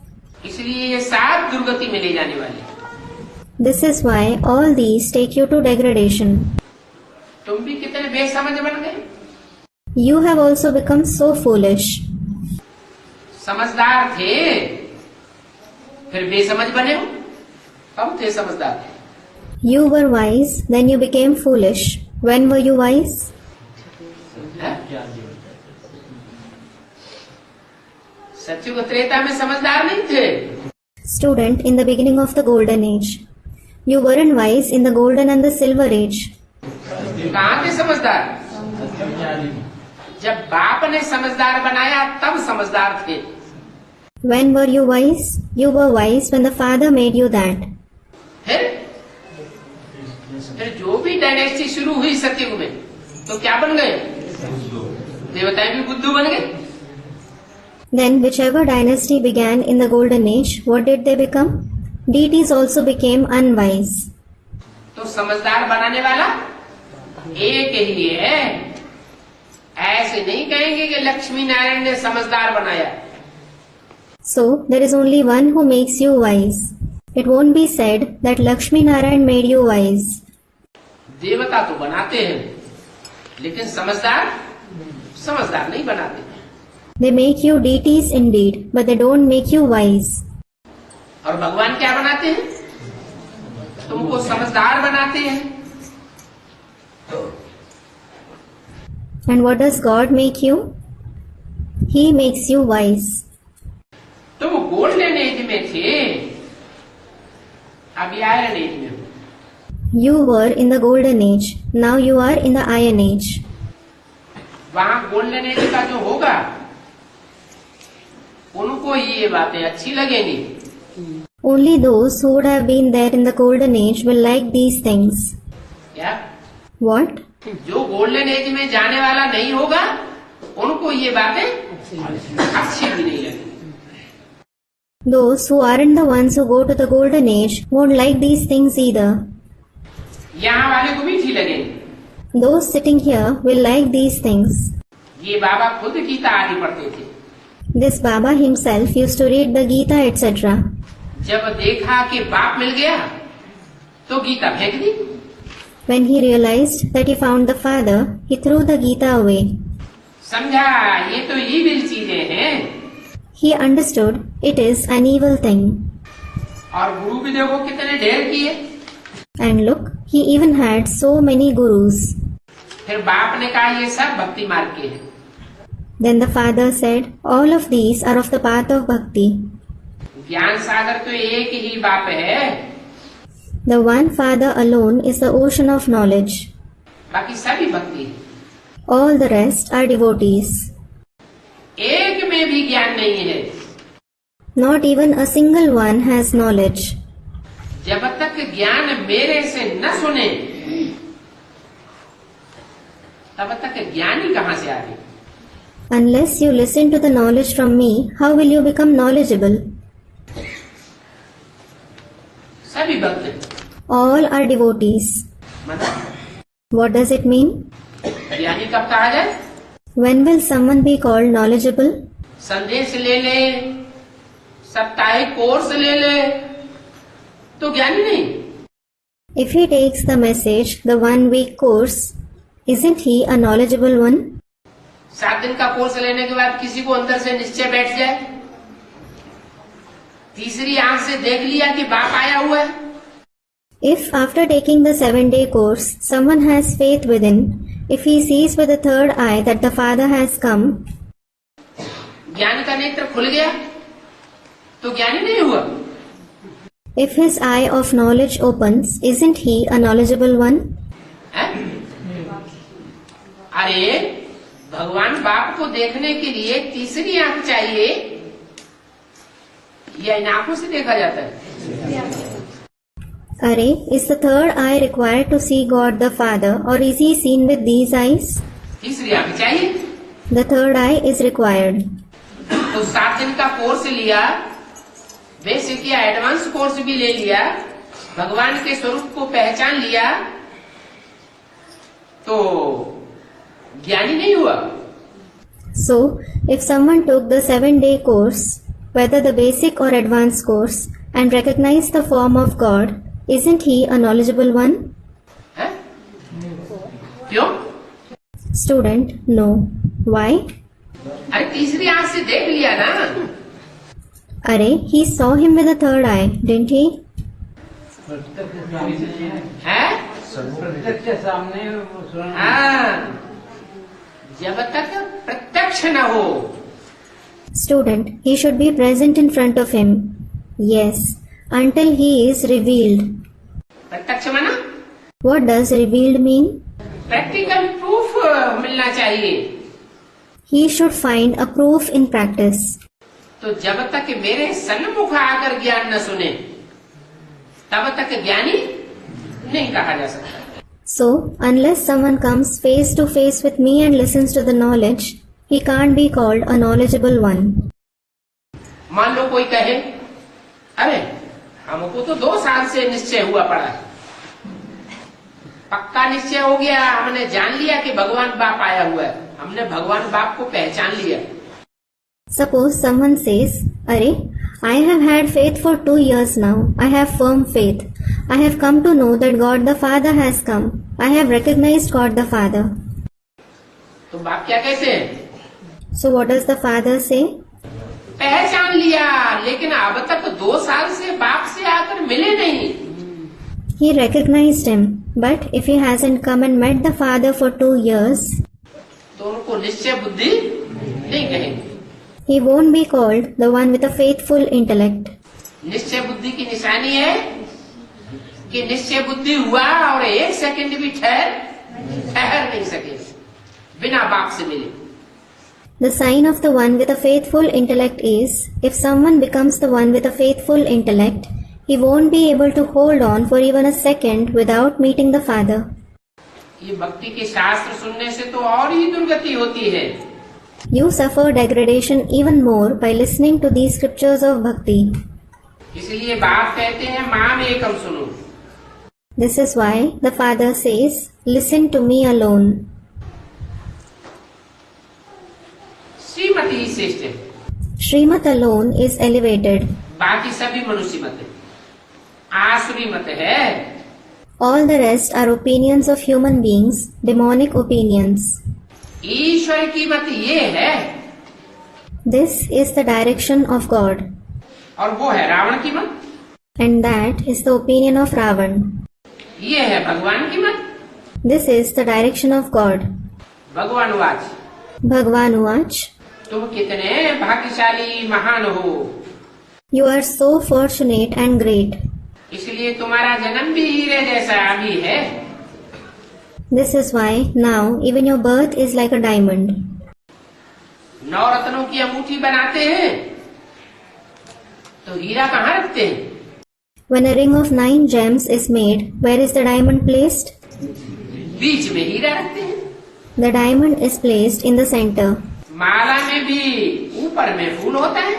इसलिए ये सब दुर्गति में ले जाने वाले हैं। This is why all these take you to degradation. तुम भी कितने बेसमझ बन गए। You have also become so foolish. समझदार थे फिर बेसमझ बने हो। कब थे समझदार? You were wise, then you became foolish. When were you wise? हैं? सत्युग त्रेता में समझदार नहीं थे। Student, in the beginning of the golden age. You weren't wise in the golden and the silver age. कहाँ थे समझदार? जब बाप ने समझदार बनाया तब समझदार थे। When were you wise? You were wise when the Father made you that. फिर जो भी डायनेस्टी शुरू हुई सतयुग में तो क्या बन गए? देवताएं भी बुद्धू बन गए। Then whichever dynasty began in the golden age, what did they become? Deities also became unwise. तो समझदार बनाने वाला एक ही है। ऐसे नहीं कहेंगे कि लक्ष्मी नारायण ने समझदार बनाया। So there is only one who makes you wise. It won't be said that Lakshmi Narayan made you wise. देवता तो बनाते हैं लेकिन समझदार नहीं बनाते। They make you deities indeed, but they don't make you wise. और भगवान क्या बनाते हैं? तुमको समझदार बनाते हैं। And what does God make you? He makes you wise. तुम गोल्डन एज में थे, अभी आयरन एज में हो। You were in the golden age. Now you are in the iron age. वहां गोल्डन एज का जो होगा उनको ये बातें अच्छी लगेंगी। Only those who would have been there in the golden age will like these things. क्या? What? जो गोल्डन एज में जाने वाला नहीं होगा उनको ये बातें अच्छी भी नहीं लगेंगी। Those who aren't the ones who go to the golden age won't like these things either. यहाँ वाले को मीठी लगेंगी। Those sitting here will like these things. ये बाबा खुद गीता आदि पढ़ते थे। This Baba himself used to read the Gita, etc. जब देखा कि बाप मिल गया तो गीता फेंक दी। When he realized that he found the Father, he threw the Gita away. समझा ये तो ईविल चीजें हैं। He understood it is an evil thing. और गुरु भी देखो कितने ढेर किए। And look, he even had so many gurus. फिर बाप ने कहा ये सब भक्ति मार्ग के हैं। Then the Father said, all of these are of the path of bhakti. ज्ञान सागर तो एक ही बाप है। The one Father alone is the ocean of knowledge. बाकी सभी भक्ति है। All the rest are devotees. में भी ज्ञान नहीं है। Not even a single one has knowledge. जब तक ज्ञान मेरे से न सुने तब तक ज्ञान ही कहां से आए। Unless you listen to the knowledge from me, how will you become knowledgeable? सभी भक्त All are devotees. मतलब What does it mean? ज्ञानी कब कहा जाए? When will someone be called knowledgeable? संदेश ले ले, साप्ताहिक कोर्स ले ले तो ज्ञानी नहीं। If he takes the message, the 1-week course, isn't he a knowledgeable one? 7 दिन का कोर्स लेने के बाद किसी को अंदर से निश्चय बैठ जाए, तीसरी आंख से देख लिया कि बाप आया हुआ है। If after taking the 7-day course, someone has faith within, if he sees with the third eye that the Father has come, ज्ञान का नेत्र खुल गया तो ज्ञानी नहीं हुआ। if his eye of knowledge opens, isn't he a knowledgeable one? है? अरे भगवान बाप को देखने के लिए तीसरी आंख चाहिए या इन आंखों से देखा जाता है? Arey, is the third eye required to see God the Father, or is he seen with these eyes? तीसरी आंख चाहिए। The third eye is required. तो 7 दिन का कोर्स लिया, बेसिक या एडवांस कोर्स भी ले लिया, भगवान के स्वरूप को पहचान लिया तो ज्ञानी नहीं हुआ। So, if someone took the 7-day course, whether the basic or advanced course, and recognized the form of God, isn't he a knowledgeable one? है? क्यों? Student, no. Why? अरे तीसरी आंख से देख लिया ना। Arey, he saw him with the third eye, didn't he? है? प्रत्यक्ष सामने सुना। हाँ, जब तक प्रत्यक्ष न हो। Student, he should be present in front of him. Yes, until he is revealed. प्रत्यक्ष माना What does revealed mean? Practical proof मिलना चाहिए। He should find a proof in practice. तो जब तक मेरे सन्मुख आकर ज्ञान न सुने तब तक ज्ञानी नहीं कहा जा सकता। So, unless someone comes face to face with me and listens to the knowledge, he can't be called a knowledgeable one. मान लो कोई कहे, अरे हमको तो 2 साल से निश्चय हुआ पड़ा है, पक्का निश्चय हो गया, हमने जान लिया कि भगवान बाप आया हुआ है, हमने भगवान बाप को पहचान लिया। Suppose someone says, Arey, I have had faith for 2 years now. I have firm faith. I have come to know that God the Father has come. I have recognized God the Father. तो बाप क्या कहते हैं? So what does the Father say? पहचान लिया, लेकिन अब तक 2 साल से बाप से आकर मिले नहीं। He recognized him, but if he hasn't come and met the Father for 2 years, तो उनको निश्चय बुद्धि नहीं कहेंगे। he won't be called the one with a faithful intellect. निश्चय बुद्धि की निशानी है कि निश्चय बुद्धि हुआ और 1 सेकंड भी ठहर नहीं सके बिना बाप से मिले। The sign of the one with a faithful intellect is, if someone becomes the one with a faithful intellect, he won't be able to hold on for even a second without meeting the Father. ये भक्ति के शास्त्र सुनने से तो और ही दुर्गति होती है। You suffer degradation even more by listening to these scriptures of bhakti. इसलिए बाप कहते हैं माम एकम सुनो। This is why the Father says, listen to me alone. Shrimati श्रेष्ठ है, Srimat alone is elevated. बाकी सभी मनुष्य मत है, आसुरी मत है। All the rest are opinions of human beings, demonic opinions. ईश्वर की मत ये है This is the direction of God, और वो है रावण की मत, and that is the opinion of Ravan. ये है भगवान की मत। This is the direction of God. भगवान वाच, Bhagwan Vach, तुम कितने भाग्यशाली महान हो, you are so fortunate and great. इसलिए तुम्हारा जन्म भी हीरे जैसा अभी है। This is why now even your birth is like a diamond. नवरत्नों की अंगूठी बनाते हैं तो हीरा कहाँ रखते हैं? When a ring of 9 gems is made, where is the diamond placed? बीच में हीरा रखते हैं। The diamond is placed in the center. माला में भी ऊपर में फूल होता है,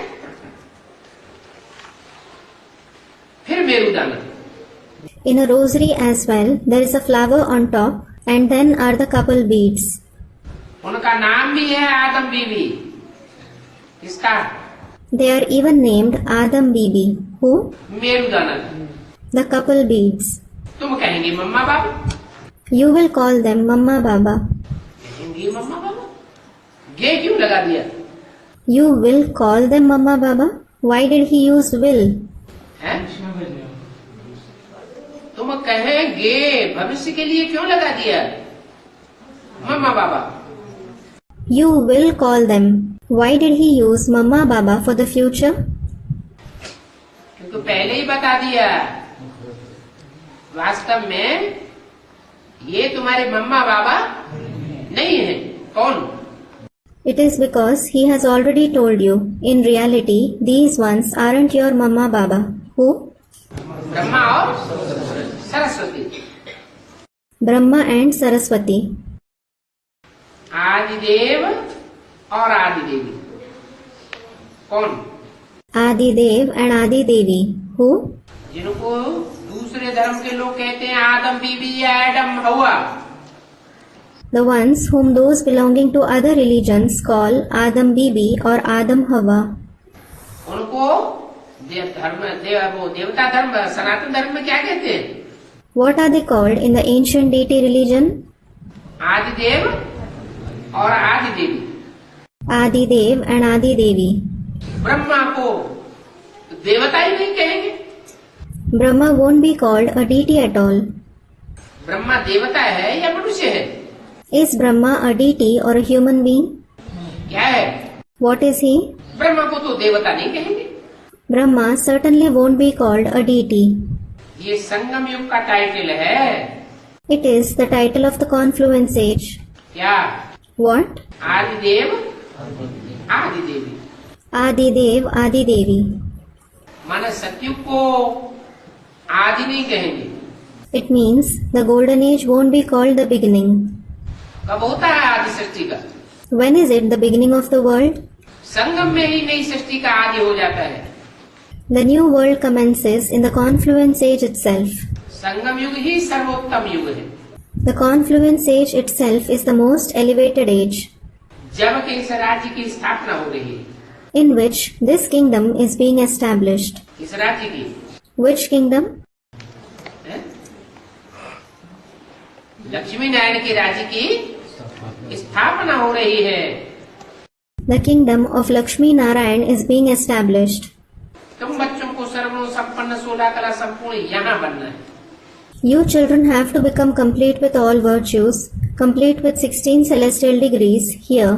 फिर मेरुदाना। In a rosary as well, there is a flower on top, and then are the couple beads. उनका नाम भी है आदम बीवी। किसका? They are even named Adam Bibi, who? मेरुदाना। The couple beads. तुम कहेंगे मम्मा बाबा, You will call them Mamma Baba. कहेंगे मम्मा बाबा, गे क्यों लगा दिया? You will call them Mamma Baba? Why did he use will? है? तुम कहेंगे भविष्य के लिए क्यों लगा दिया मम्मा बाबा? You will call them. Why did he use Mamma Baba for the future? क्योंकि पहले ही बता दिया, वास्तव में ये तुम्हारे मम्मा बाबा नहीं है। कौन? It is because he has already told you. In reality, these ones aren't your Mamma Baba. Who? Brahma और सरस्वती। Brahma and Saraswati. आदिदेव और आदिदेवी। कौन? Adi Dev and Adi Devi. Who? जिनको दूसरे धर्म के लोग कहते हैं आदम बीबी या एडम हवा। The ones whom those belonging to other religions call Adam Bibi or Adam Hawa. उनको देवता धर्म सनातन धर्म में क्या कहते हैं? What are they called in the ancient deity religion? आदिदेव और आदिदेवी। Adi Dev and Adi Devi. Brahma को देवता ही नहीं कहेंगे। Brahma won't be called a deity at all. Brahma देवता है या मनुष्य है? Is Brahma a deity or a human being? क्या है? What is he? ब्रह्मा को तो देवता नहीं कहेंगे। Brahma certainly won't be called a deity. ये संगम युग का टाइटल है। It is the title of the confluence age. क्या? What? आदिदेव आदिदेवी। Adi Dev, Adi Devi. माने सतयुग को आदि नहीं कहेंगे। It means the golden age won't be called the beginning. कब होता है आदि सृष्टि का? When is it the beginning of the world? संगम में ही नई सृष्टि का आदि हो जाता है। The new world commences in the confluence age itself. संगम युग ही सर्वोत्तम युग है। The confluence age itself is the most elevated age, जब कि इस राज्य की स्थापना हो रही है। in which this kingdom is being established. इस राज्य की Which kingdom? है? लक्ष्मी नारायण के राज्य की स्थापना हो रही है। The kingdom of Lakshmi Narayan is being established. तुम बच्चों को सर्वगुण संपन्न 16 कला संपूर्ण यहाँ बनना है। You children have to become complete with all virtues, complete with 16 celestial degrees here.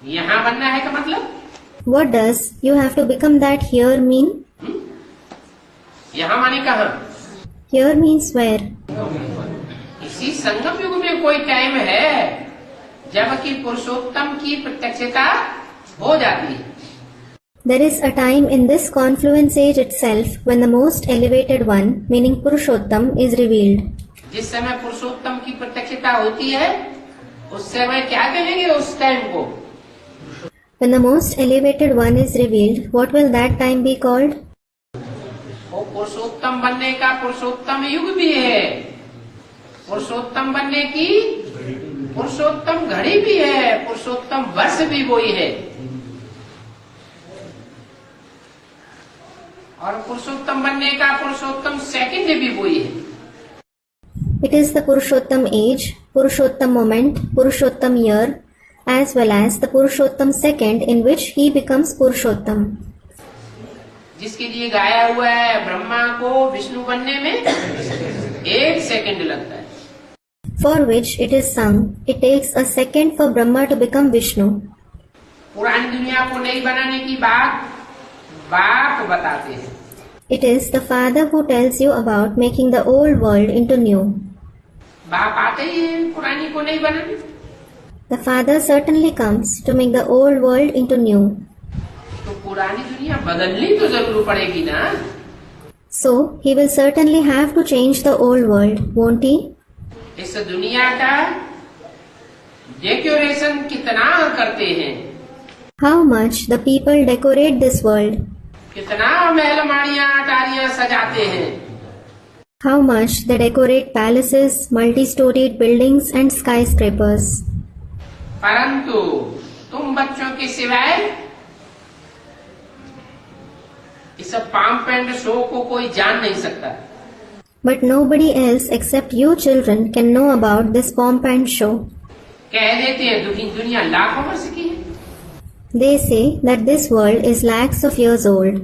यहाँ बनना है का मतलब? What does you have to become that here mean? यहाँ माने कहाँ? Here means where? इसी संगम युग में कोई टाइम है जबकि पुरुषोत्तम की प्रत्यक्षता हो जाती है। There is a time in this confluence age itself when the most elevated one, meaning Purushottam, is revealed. जिस समय पुरुषोत्तम की प्रत्यक्षता होती है उस समय क्या कहेंगे उस टाइम को? When the most elevated one is revealed, what will that time be called? वो पुरुषोत्तम बनने का पुरुषोत्तम युग भी है, पुरुषोत्तम बनने की पुरुषोत्तम घड़ी भी है, पुरुषोत्तम वर्ष भी वही है और पुरुषोत्तम बनने का पुरुषोत्तम सेकंड भी वही है। It is the Purushottam age, Purushottam moment, Purushottam year, as well as the Purushottam second in which he becomes Purushottam. जिसके लिए गाया हुआ है ब्रह्मा को विष्णु बनने में 1 सेकंड लगता है। For which it is sung, it takes a second for Brahma to become Vishnu. पुरानी दुनिया को नई बनाने की बात बाप बताते हैं। It is the father who tells you about making the old world into new. बाप आते ही हैं पुरानी को नई बनाने। The Father certainly comes to make the old world into new. तो पुरानी दुनिया बदलनी तो जरूर पड़ेगी ना। So, he will certainly have to change the old world, won't he? इस दुनिया का डेकोरेशन कितना करते हैं, How much the people decorate this world. कितना महल माड़ियां अटारियां सजाते हैं, How much they decorate palaces, multi-storied buildings and skyscrapers. परंतु तुम बच्चों के सिवाय इस पंप एंड शो को कोई जान नहीं सकता। But nobody else except you children can know about this pomp and show. कह देते हैं दुनिया लाखों वर्ष की है। They say that this world is lakhs of years old.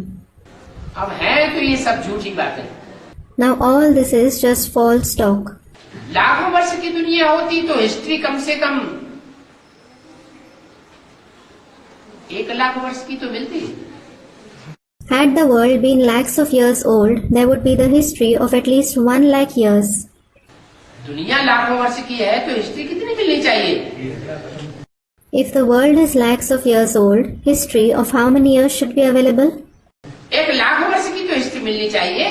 अब है तो ये सब झूठी बातें। Now all this is just false talk. लाखों वर्ष की दुनिया होती तो हिस्ट्री कम से कम 1 लाख वर्ष की तो मिलती। Had the world been lakhs of years old, there would be the history of at least 1 lakh years. दुनिया लाखों वर्ष की है तो हिस्ट्री कितनी मिलनी चाहिए? If the world is lakhs of years old, history of how many years should be available? 1 lakh वर्ष की तो हिस्ट्री मिलनी चाहिए।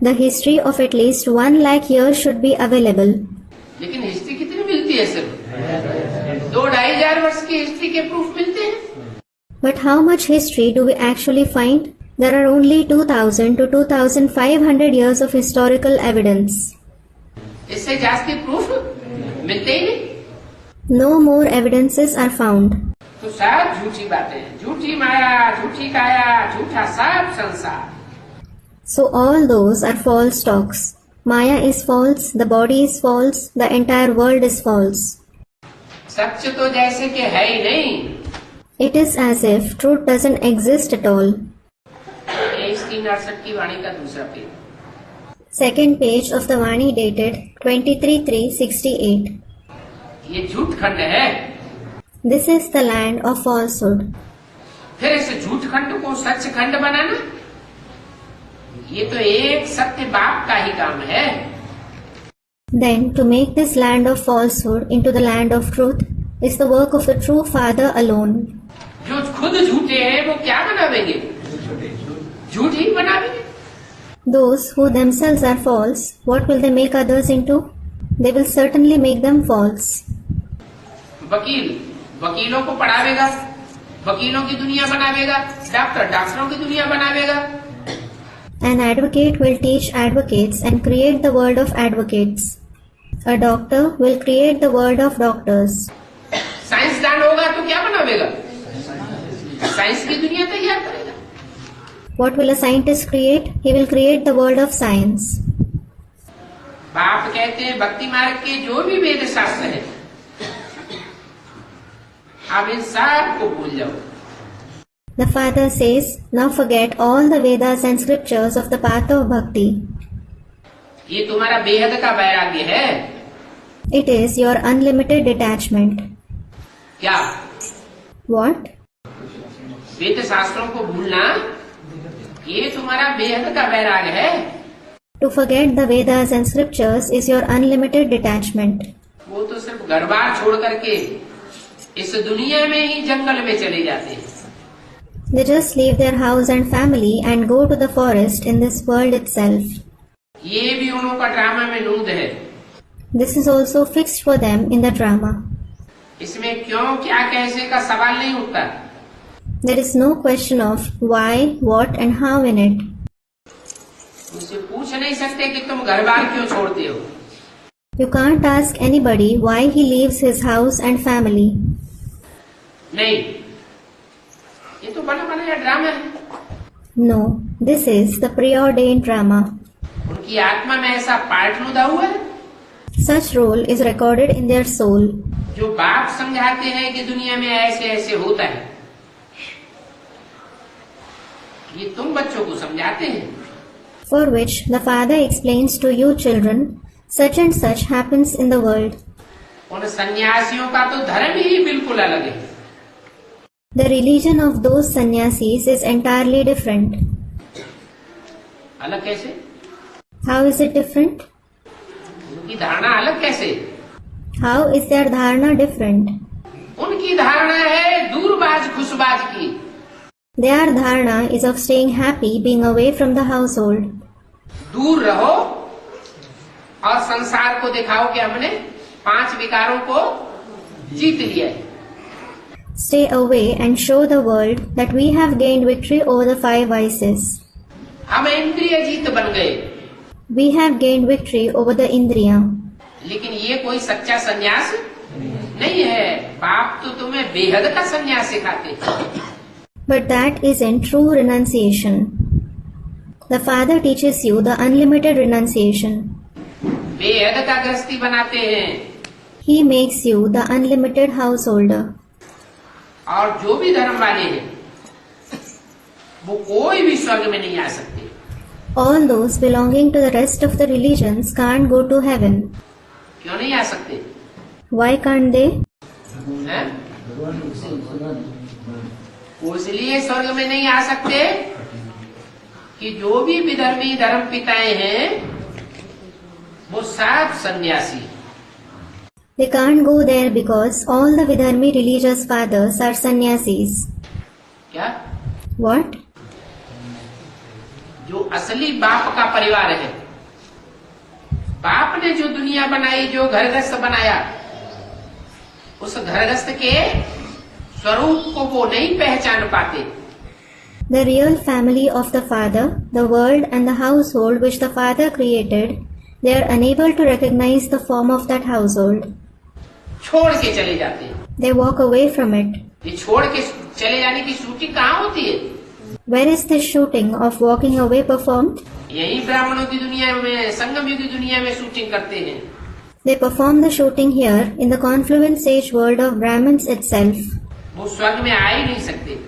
The history of at least 1 lakh years should be available. लेकिन हिस्ट्री कितनी मिलती है? सिर्फ 2-2.5 हजार वर्ष की हिस्ट्री के प्रूफ मिलते हैं। But how much history do we actually find? There are only 2000 to 2500 years of historical evidence. इससे जास्ती प्रूफ मिलते ही नहीं। No more evidences are found. तो सब झूठी बातें, झूठी माया, झूठी काया, झूठा सब संसार। So all those are false talks. Maya is false, the body is false, the entire world is false. सच तो जैसे कि है ही नहीं। It is as if truth doesn't exist at all. ये इसकी 69 की वाणी का दूसरा page. Second page of the Vani dated 23/3/68. ये झूठ खंड है। This is the land of falsehood. फिर इस झूठ खंड को सच खंड बनाना, ये तो एक सत्य बाप का ही काम है। Then to make this land of falsehood into the land of truth is the work of the true Father alone. जो खुद झूठे हैं वो क्या बनावेंगे? झूठ ही बनावेंगे। Those who themselves are false, what will they make others into? They will certainly make them false. वकील वकीलों को पढ़ावेगा, वकीलों की दुनिया बनावेगा। डॉक्टर डॉक्टरों की दुनिया बनावेगा। An advocate will teach advocates and create the world of advocates. A doctor will create the world of doctors. साइंसदान होगा तो क्या बनावेगा? साइंस की दुनिया तैयार करेगा। What will a scientist create? He will create the world of science. बाप कहते हैं भक्ति मार्ग के जो भी वेद शास्त्र है, आप इन सब को भूल जाओ। The Father says, now forget all the Vedas and scriptures of the path of bhakti. ये तुम्हारा बेहद का वैराग्य है। It is your unlimited detachment. क्या? What? वेद शास्त्रों को भूलना ये तुम्हारा बेहद का वैराग है। To forget the Vedas and scriptures is your unlimited detachment. वो तो सिर्फ घर बार छोड़ करके इस दुनिया में ही जंगल में चले जाते हैं। They just leave their house and family and go to the forest in this world itself. ये भी उन्हों का ड्रामा में नूद है। This is also fixed for them in the drama. इसमें क्यों क्या कैसे का सवाल नहीं उठता। There is no question of why, what and how in it. उनसे पूछ नहीं सकते कि तुम घर बार क्यों छोड़ते हो। You can't ask anybody why he leaves his house and family. नहीं, ये तो बना बनाया ड्रामा है। No, this is the preordained drama. उनकी आत्मा में ऐसा पार्ट नुदा हुआ है। Such role is recorded in their soul. जो बाप समझाते हैं कि दुनिया में ऐसे ऐसे होता है, ये तुम बच्चों को समझाते हैं। For which the Father explains to you children, such and such happens in the world. उन सन्यासियों का तो धर्म ही बिल्कुल अलग है। The religion of those sannyasis is entirely different. अलग कैसे? How is it different? उनकी धारणा अलग कैसे? How is their dharana different? उनकी धारणा है दूरबाज खुशबाज की। Their dharana is of staying happy being away from the household. दूर रहो और संसार को दिखाओ कि हमने 5 विकारों को जीत लिया है। Stay away and show the world that we have gained victory over the 5 vices. हम इंद्रिय जीत बन गए। We have gained victory over the indriya. लेकिन ये कोई सच्चा संन्यास नहीं है। बाप तो तुम्हें बेहद का संन्यास सिखाते। But that isn't true renunciation. The Father teaches you the unlimited renunciation. बेहद का गृहस्थी बनाते हैं। He makes you the unlimited householder. और जो भी धर्म वाले हैं वो कोई भी स्वर्ग में नहीं आ सकते। All those belonging to the rest of the religions can't go to heaven. क्यों नहीं आ सकते? Why can't they? हैं? वो इसलिए स्वर्ग में नहीं आ सकते कि जो भी विधर्मी धर्म पिताएं हैं वो सब सन्यासी। They can't go there because all the Vidharmi religious fathers are sannyasis. क्या? What? जो असली बाप का परिवार है, बाप ने जो दुनिया बनाई, जो घरगृहस्थ बनाया, उस घरगृहस्थ के स्वरूप को वो नहीं पहचान पाते। The real family of the Father, the world and the household which the Father created, they are unable to recognize the form of that household. छोड़ के चले जाते हैं। They walk away from it. ये छोड़ के चले जाने की शूटिंग कहाँ होती है? Where is this shooting of walking away performed? यही ब्राह्मणों की दुनिया में, संगम युग की दुनिया में शूटिंग करते हैं। They perform the shooting here in the confluent stage world of Brahmins itself. वो स्वर्ग में आ ही नहीं सकते।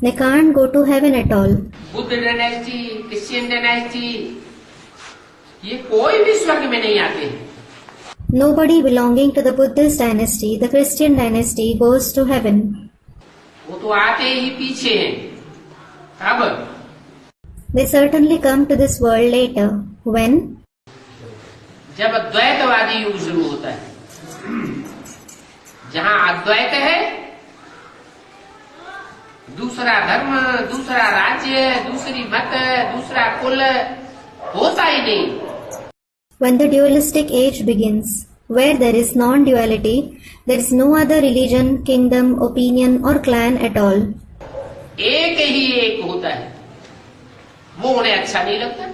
They can't go to heaven at all. Buddha dynasty, Christian dynasty, ये कोई भी स्वर्ग में नहीं आते। Nobody belonging to the Buddhist dynasty, the Christian dynasty, goes to heaven. वो तो आते ही पीछे हैं। अब They certainly come to this world later. When? जब द्वैतवादी युग शुरू होता है, जहाँ अद्वैत है, दूसरा धर्म, दूसरा राज्य, दूसरी मत, दूसरा कुल होता ही नहीं। When the dualistic age begins, where there is non-duality, there is no other religion, kingdom, opinion or clan at all. एक ही एक होता है, वो उन्हें अच्छा नहीं लगता।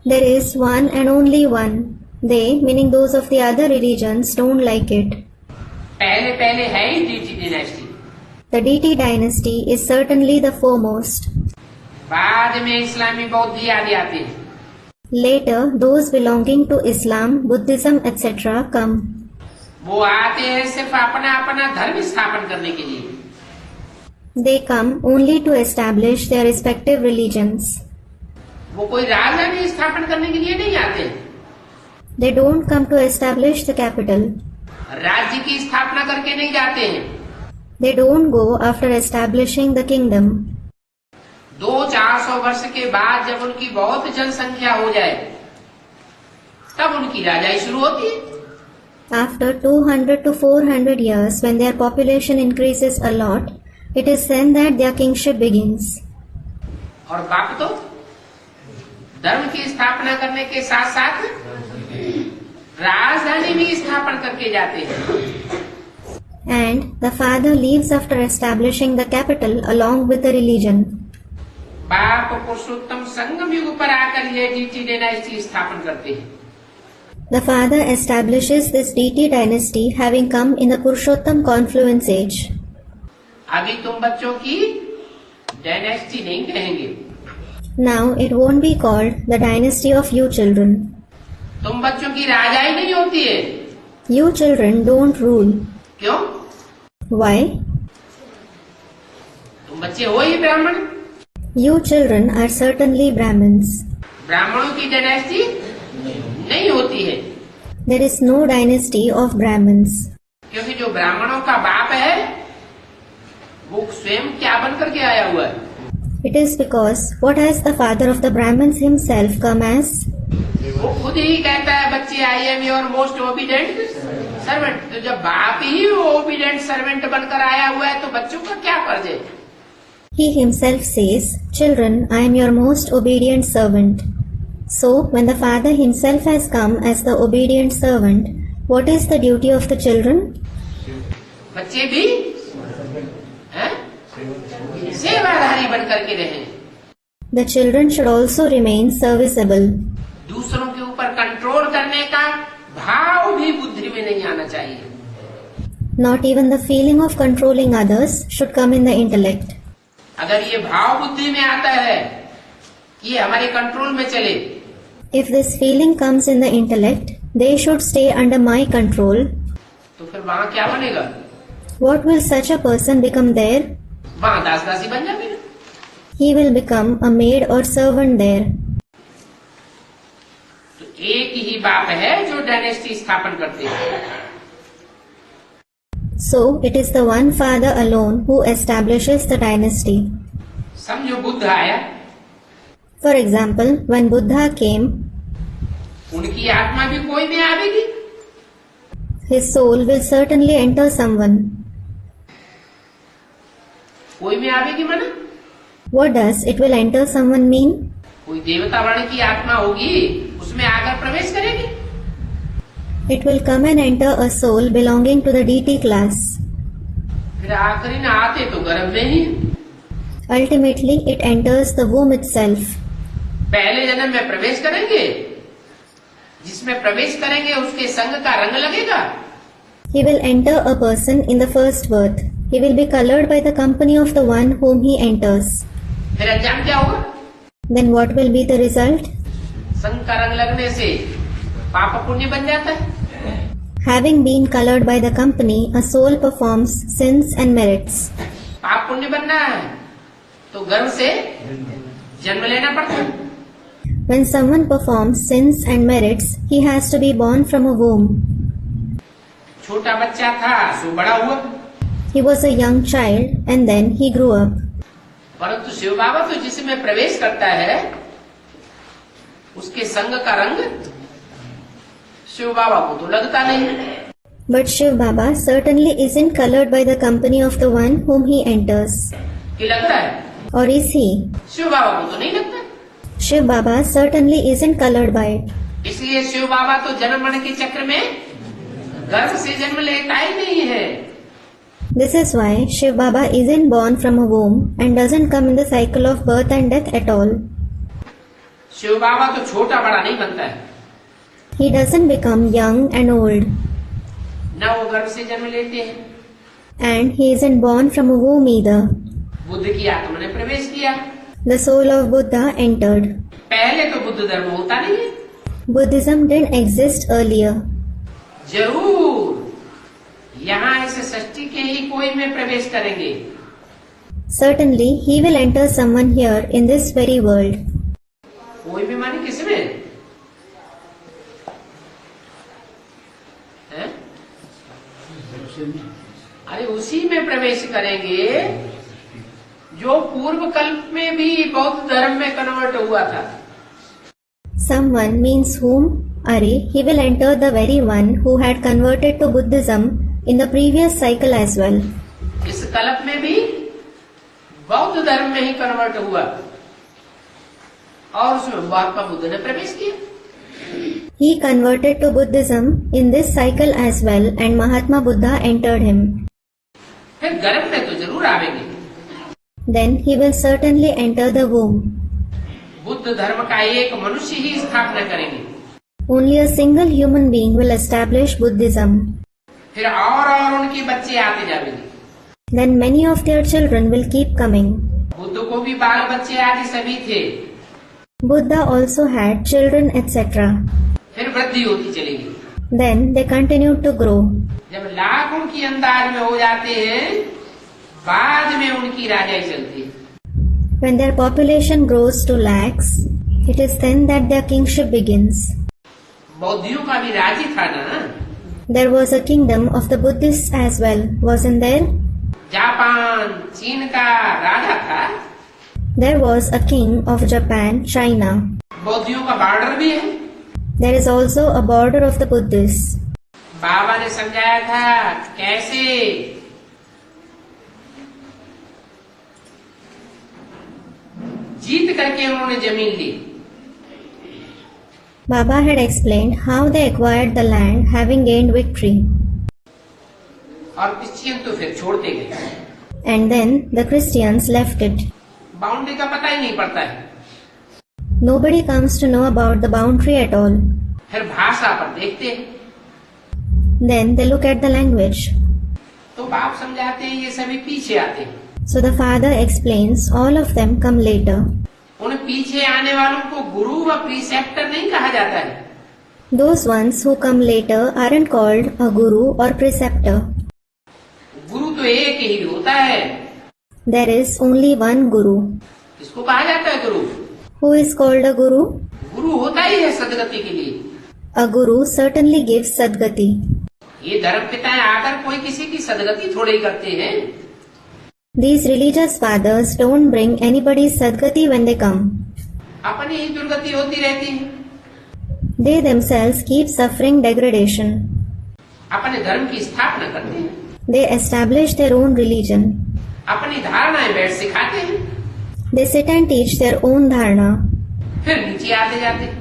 There is one and only one. They, meaning those of the other religions, don't like it. पहले पहले है ही DT dynasty. The DT dynasty is certainly the foremost. बाद में इस्लामी बौद्ध आदि आते हैं। Later, those belonging to Islam, Buddhism, etc. come. वो आते हैं सिर्फ अपना अपना धर्म स्थापन करने के लिए। They come only to establish their respective religions. वो कोई राजधानी स्थापन करने के लिए नहीं आते। They don't come to establish the capital. राज्य की स्थापना करके नहीं जाते हैं। They don't go after establishing the kingdom. 200-400 वर्ष के बाद जब उनकी बहुत जनसंख्या हो जाए, तब उनकी राजाई शुरू होती है। After 200 to 400 years, when their population increases a lot, it is then that their kingship begins. और बाप तो धर्म की स्थापना करने के साथ साथ राजधानी भी स्थापन करके जाते हैं। And the father leaves after establishing the capital along with the religion. बाप पुरुषोत्तम संगम युग पर आकर यह डीटी डायनेस्टी स्थापन करते हैं। The father establishes this DT dynasty having come in the Purushottam confluence age. अभी तुम बच्चों की डायनेस्टी नहीं कहेंगे। Now it won't be called the dynasty of you children. तुम बच्चों की राजाई नहीं होती है। You children don't rule. क्यों? Why? तुम बच्चे हो ही ब्राह्मण। You children are certainly Brahmins. ब्राह्मणों की डायनेस्टी नहीं होती है। There is no dynasty of Brahmins. क्योंकि जो ब्राह्मणों का बाप है वो स्वयं क्या बन करके आया हुआ है? It is because what has the father of the Brahmins himself come as? वो खुद ही कहता है, बच्चे I am your most obedient servant. तो जब बाप ही ओबीडिएंट सर्वेंट बनकर आया हुआ है तो बच्चों का क्या फर्ज है? He himself says, "Children, I am your most obedient servant." So, when the father himself has come as the obedient servant, what is the duty of the children? बच्चे भी हैं? सेवाधारी बनकर के रहें। The children should also remain serviceable. दूसरों के ऊपर control करने का भाव भी बुद्धि में नहीं आना चाहिए। Not even the feeling of controlling others should come in the intellect. अगर ये भाव बुद्धि में आता है कि ये हमारे कंट्रोल में चले, If this feeling comes in the intellect, they should stay under my control. तो फिर वहाँ क्या बनेगा? What will such a person become there? वहाँ दास दासी बन जाएंगे। He will become a maid or servant there. तो एक ही बाप है जो डायनेस्टी स्थापन करते हैं। So, it is the one father alone who establishes the dynasty. समझो बुद्ध आया, For example, when Buddha came, उनकी आत्मा भी कोई में आवेगी। his soul will certainly enter someone. कोई में आवेगी माना What does it will enter someone mean? कोई देवता वर्ण की आत्मा होगी, उसमें आकर प्रवेश करेगी। It will come and enter a soul belonging to the deity class. फिर आखिरी में आते तो गर्भ में ही। Ultimately, it enters the womb itself. पहले जन्म में प्रवेश करेंगे, जिसमें प्रवेश करेंगे उसके संग का रंग लगेगा। He will enter a person in the first birth. He will be colored by the company of the one whom he enters. फिर अंजाम क्या होगा? Then what will be the result? संग का रंग लगने से पाप पुण्य बन जाता है। Having been colored by the company, a soul performs sins and merits. पाप पुण्य बनना है तो गर्भ से जन्म लेना पड़ता है। When someone performs sins and merits, he has to be born from a womb. छोटा बच्चा था सो बड़ा हुआ, He was a young child and then he grew up. परंतु शिव बाबा तो जिसमें प्रवेश करता है उसके संग का रंग शिव बाबा को तो लगता नहीं। But Shiv Baba certainly isn't colored by the company of the one whom he enters. कि लगता है? Or is he? शिव बाबा को तो नहीं लगता। Shiv Baba certainly isn't colored by it. इसलिए शिव बाबा तो जन्म मरण के चक्र में गर्भ से जन्म लेता ही नहीं है। This is why Shiv Baba isn't born from a womb and doesn't come in the cycle of birth and death at all. Shiv बाबा तो छोटा बड़ा नहीं बनता है, He doesn't become young and old. न वो गर्भ से जन्म लेते हैं। And he isn't born from a womb either. Buddha की आत्मा ने प्रवेश किया। The soul of Buddha entered. पहले तो बुद्ध धर्म होता नहीं है। Buddhism didn't exist earlier. जरूर यहाँ इस सृष्टि के ही कोई में प्रवेश करेंगे। Certainly, he will enter someone here in this very world. कोई भी माने किसमें है? अरे उसी में प्रवेश करेंगे जो पूर्व कल्प में भी बौद्ध धर्म में कन्वर्ट हुआ था। Someone means whom? Are, he will enter the very one who had converted to Buddhism in the previous cycle as well. इस कल्प में भी बौद्ध धर्म में ही कन्वर्ट हुआ और उसमें महात्मा बुद्ध ने प्रवेश किया। He converted to Buddhism in this cycle as well and Mahatma Buddha entered him. फिर गर्भ में तो जरूर आवेंगे। Then he will certainly enter the womb. Buddha धर्म का एक मनुष्य ही स्थापना करेंगे। Only a single human being will establish Buddhism. फिर और उनके बच्चे आते जाएंगे। Then many of their children will keep coming. Buddha को भी बाल बच्चे आदि सभी थे। Buddha also had children etc. फिर वृद्धि होती चलेगी। Then they continued to grow. जब लाखों की अंदाज में हो जाते हैं बाद में उनकी राजाई चलती है। When their population grows to lakhs, it is then that their kingship begins. बौद्धियों का भी राज्य था ना। There was a kingdom of the Buddhists as well, wasn't there? Japan चीन का राजा था। There was a king of Japan, China. बौद्धियों का border भी है। There is also a border of the Buddhists. बाबा ने समझाया था कैसे जीत करके उन्होंने जमीन ली। Baba had explained how they acquired the land having gained victory. और क्रिश्चियन तो फिर छोड़ते गए, And then the Christians left it. Boundary का पता ही नहीं पड़ता है। Nobody comes to know about the boundary at all. फिर भाषा पर देखते हैं Then they look at the language. तो बाप समझाते हैं ये सभी पीछे आते हैं। So the father explains all of them come later. उन पीछे आने वालों को गुरु व प्रीसेप्टर नहीं कहा जाता है। Those ones who come later aren't called a guru or preceptor. गुरु तो एक ही होता है। There is only one guru. इसको कहा जाता है गुरु। Who is called a guru? गुरु होता ही है सदगति के लिए। A guru certainly gives sadgati. ये धर्म पिताएं आकर कोई किसी की सदगति थोड़े ही करते हैं। These religious fathers don't bring anybody's sadgati when they come. अपनी ही दुर्गति होती रहती है। They themselves keep suffering degradation. अपने धर्म की स्थापना करते हैं, They establish their own religion. अपनी धारणाएं बैठ सिखाते हैं, They sit and teach their own dharana. फिर नीचे आते जाते हैं।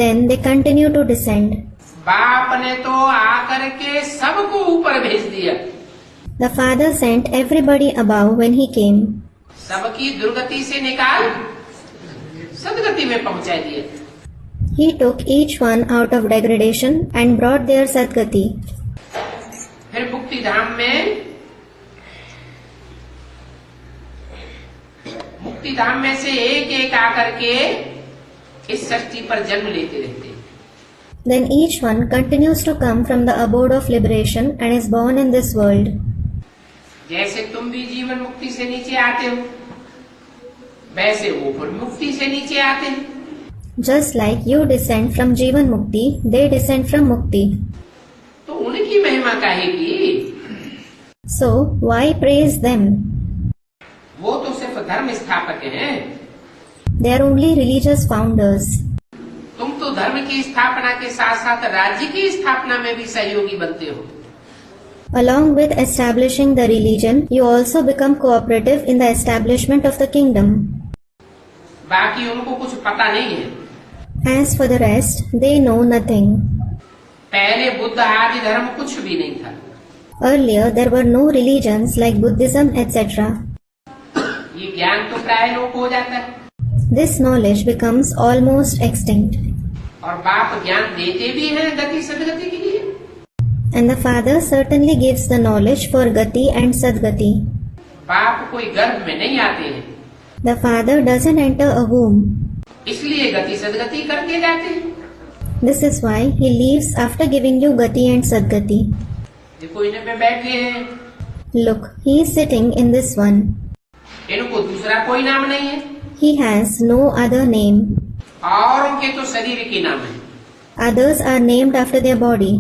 Then they continue to descend. बाप ने तो आकर के सबको ऊपर भेज दिया। The father sent everybody above when he came. सबकी दुर्गति से निकाल सदगति में पहुंचा दिया। He took each one out of degradation and brought their sadgati. फिर मुक्ति धाम में से एक एक आकर के इस सृष्टि पर जन्म लेते रहते हैं। Then each one continues to come from the abode of liberation and is born in this world. जैसे तुम भी जीवन मुक्ति से नीचे आते हो, वैसे वो फिर मुक्ति से नीचे आते हैं। Just like you descend from Jivan Mukti, they descend from Mukti. तो उनकी महिमा काहे की? So, why praise them? वो तो सिर्फ धर्म स्थापक हैं। They are only religious founders. तुम तो धर्म की स्थापना के साथ साथ राज्य की स्थापना में भी सहयोगी बनते हो। Along with establishing the religion, you also become cooperative in the establishment of the kingdom. बाकी उनको कुछ पता नहीं है। As for the rest, they know nothing. पहले बुद्ध आदि धर्म कुछ भी नहीं था। Earlier, there were no religions like Buddhism, etc. ये ज्ञान तो प्राय लोप हो जाता है। This knowledge becomes almost extinct. और बाप ज्ञान देते भी हैं गति सदगति के लिए। And the father certainly gives the knowledge for Gati and Sadgati. बाप कोई गर्भ में नहीं आते हैं, The father doesn't enter a womb. इसलिए गति सदगति करके जाते हैं। This is why he leaves after giving you Gati and Sadgati. देखो इन्हें पे बैठे हैं, Look, he is sitting in this one. इनको दूसरा कोई नाम नहीं है He has no other name. और उनके तो शरीर के नाम है। Others are named after their body.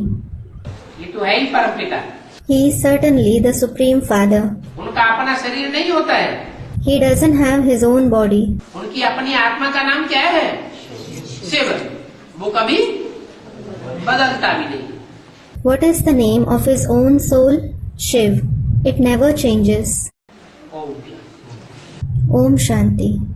ये तो है ही परमपिता। He is certainly the Supreme Father. उनका अपना शरीर नहीं होता है। He doesn't have his own body. उनकी अपनी आत्मा का नाम क्या है? शिव। वो कभी बदलता भी नहीं। What is the name of his own soul? Shiv. It never changes. Om Om Shanti.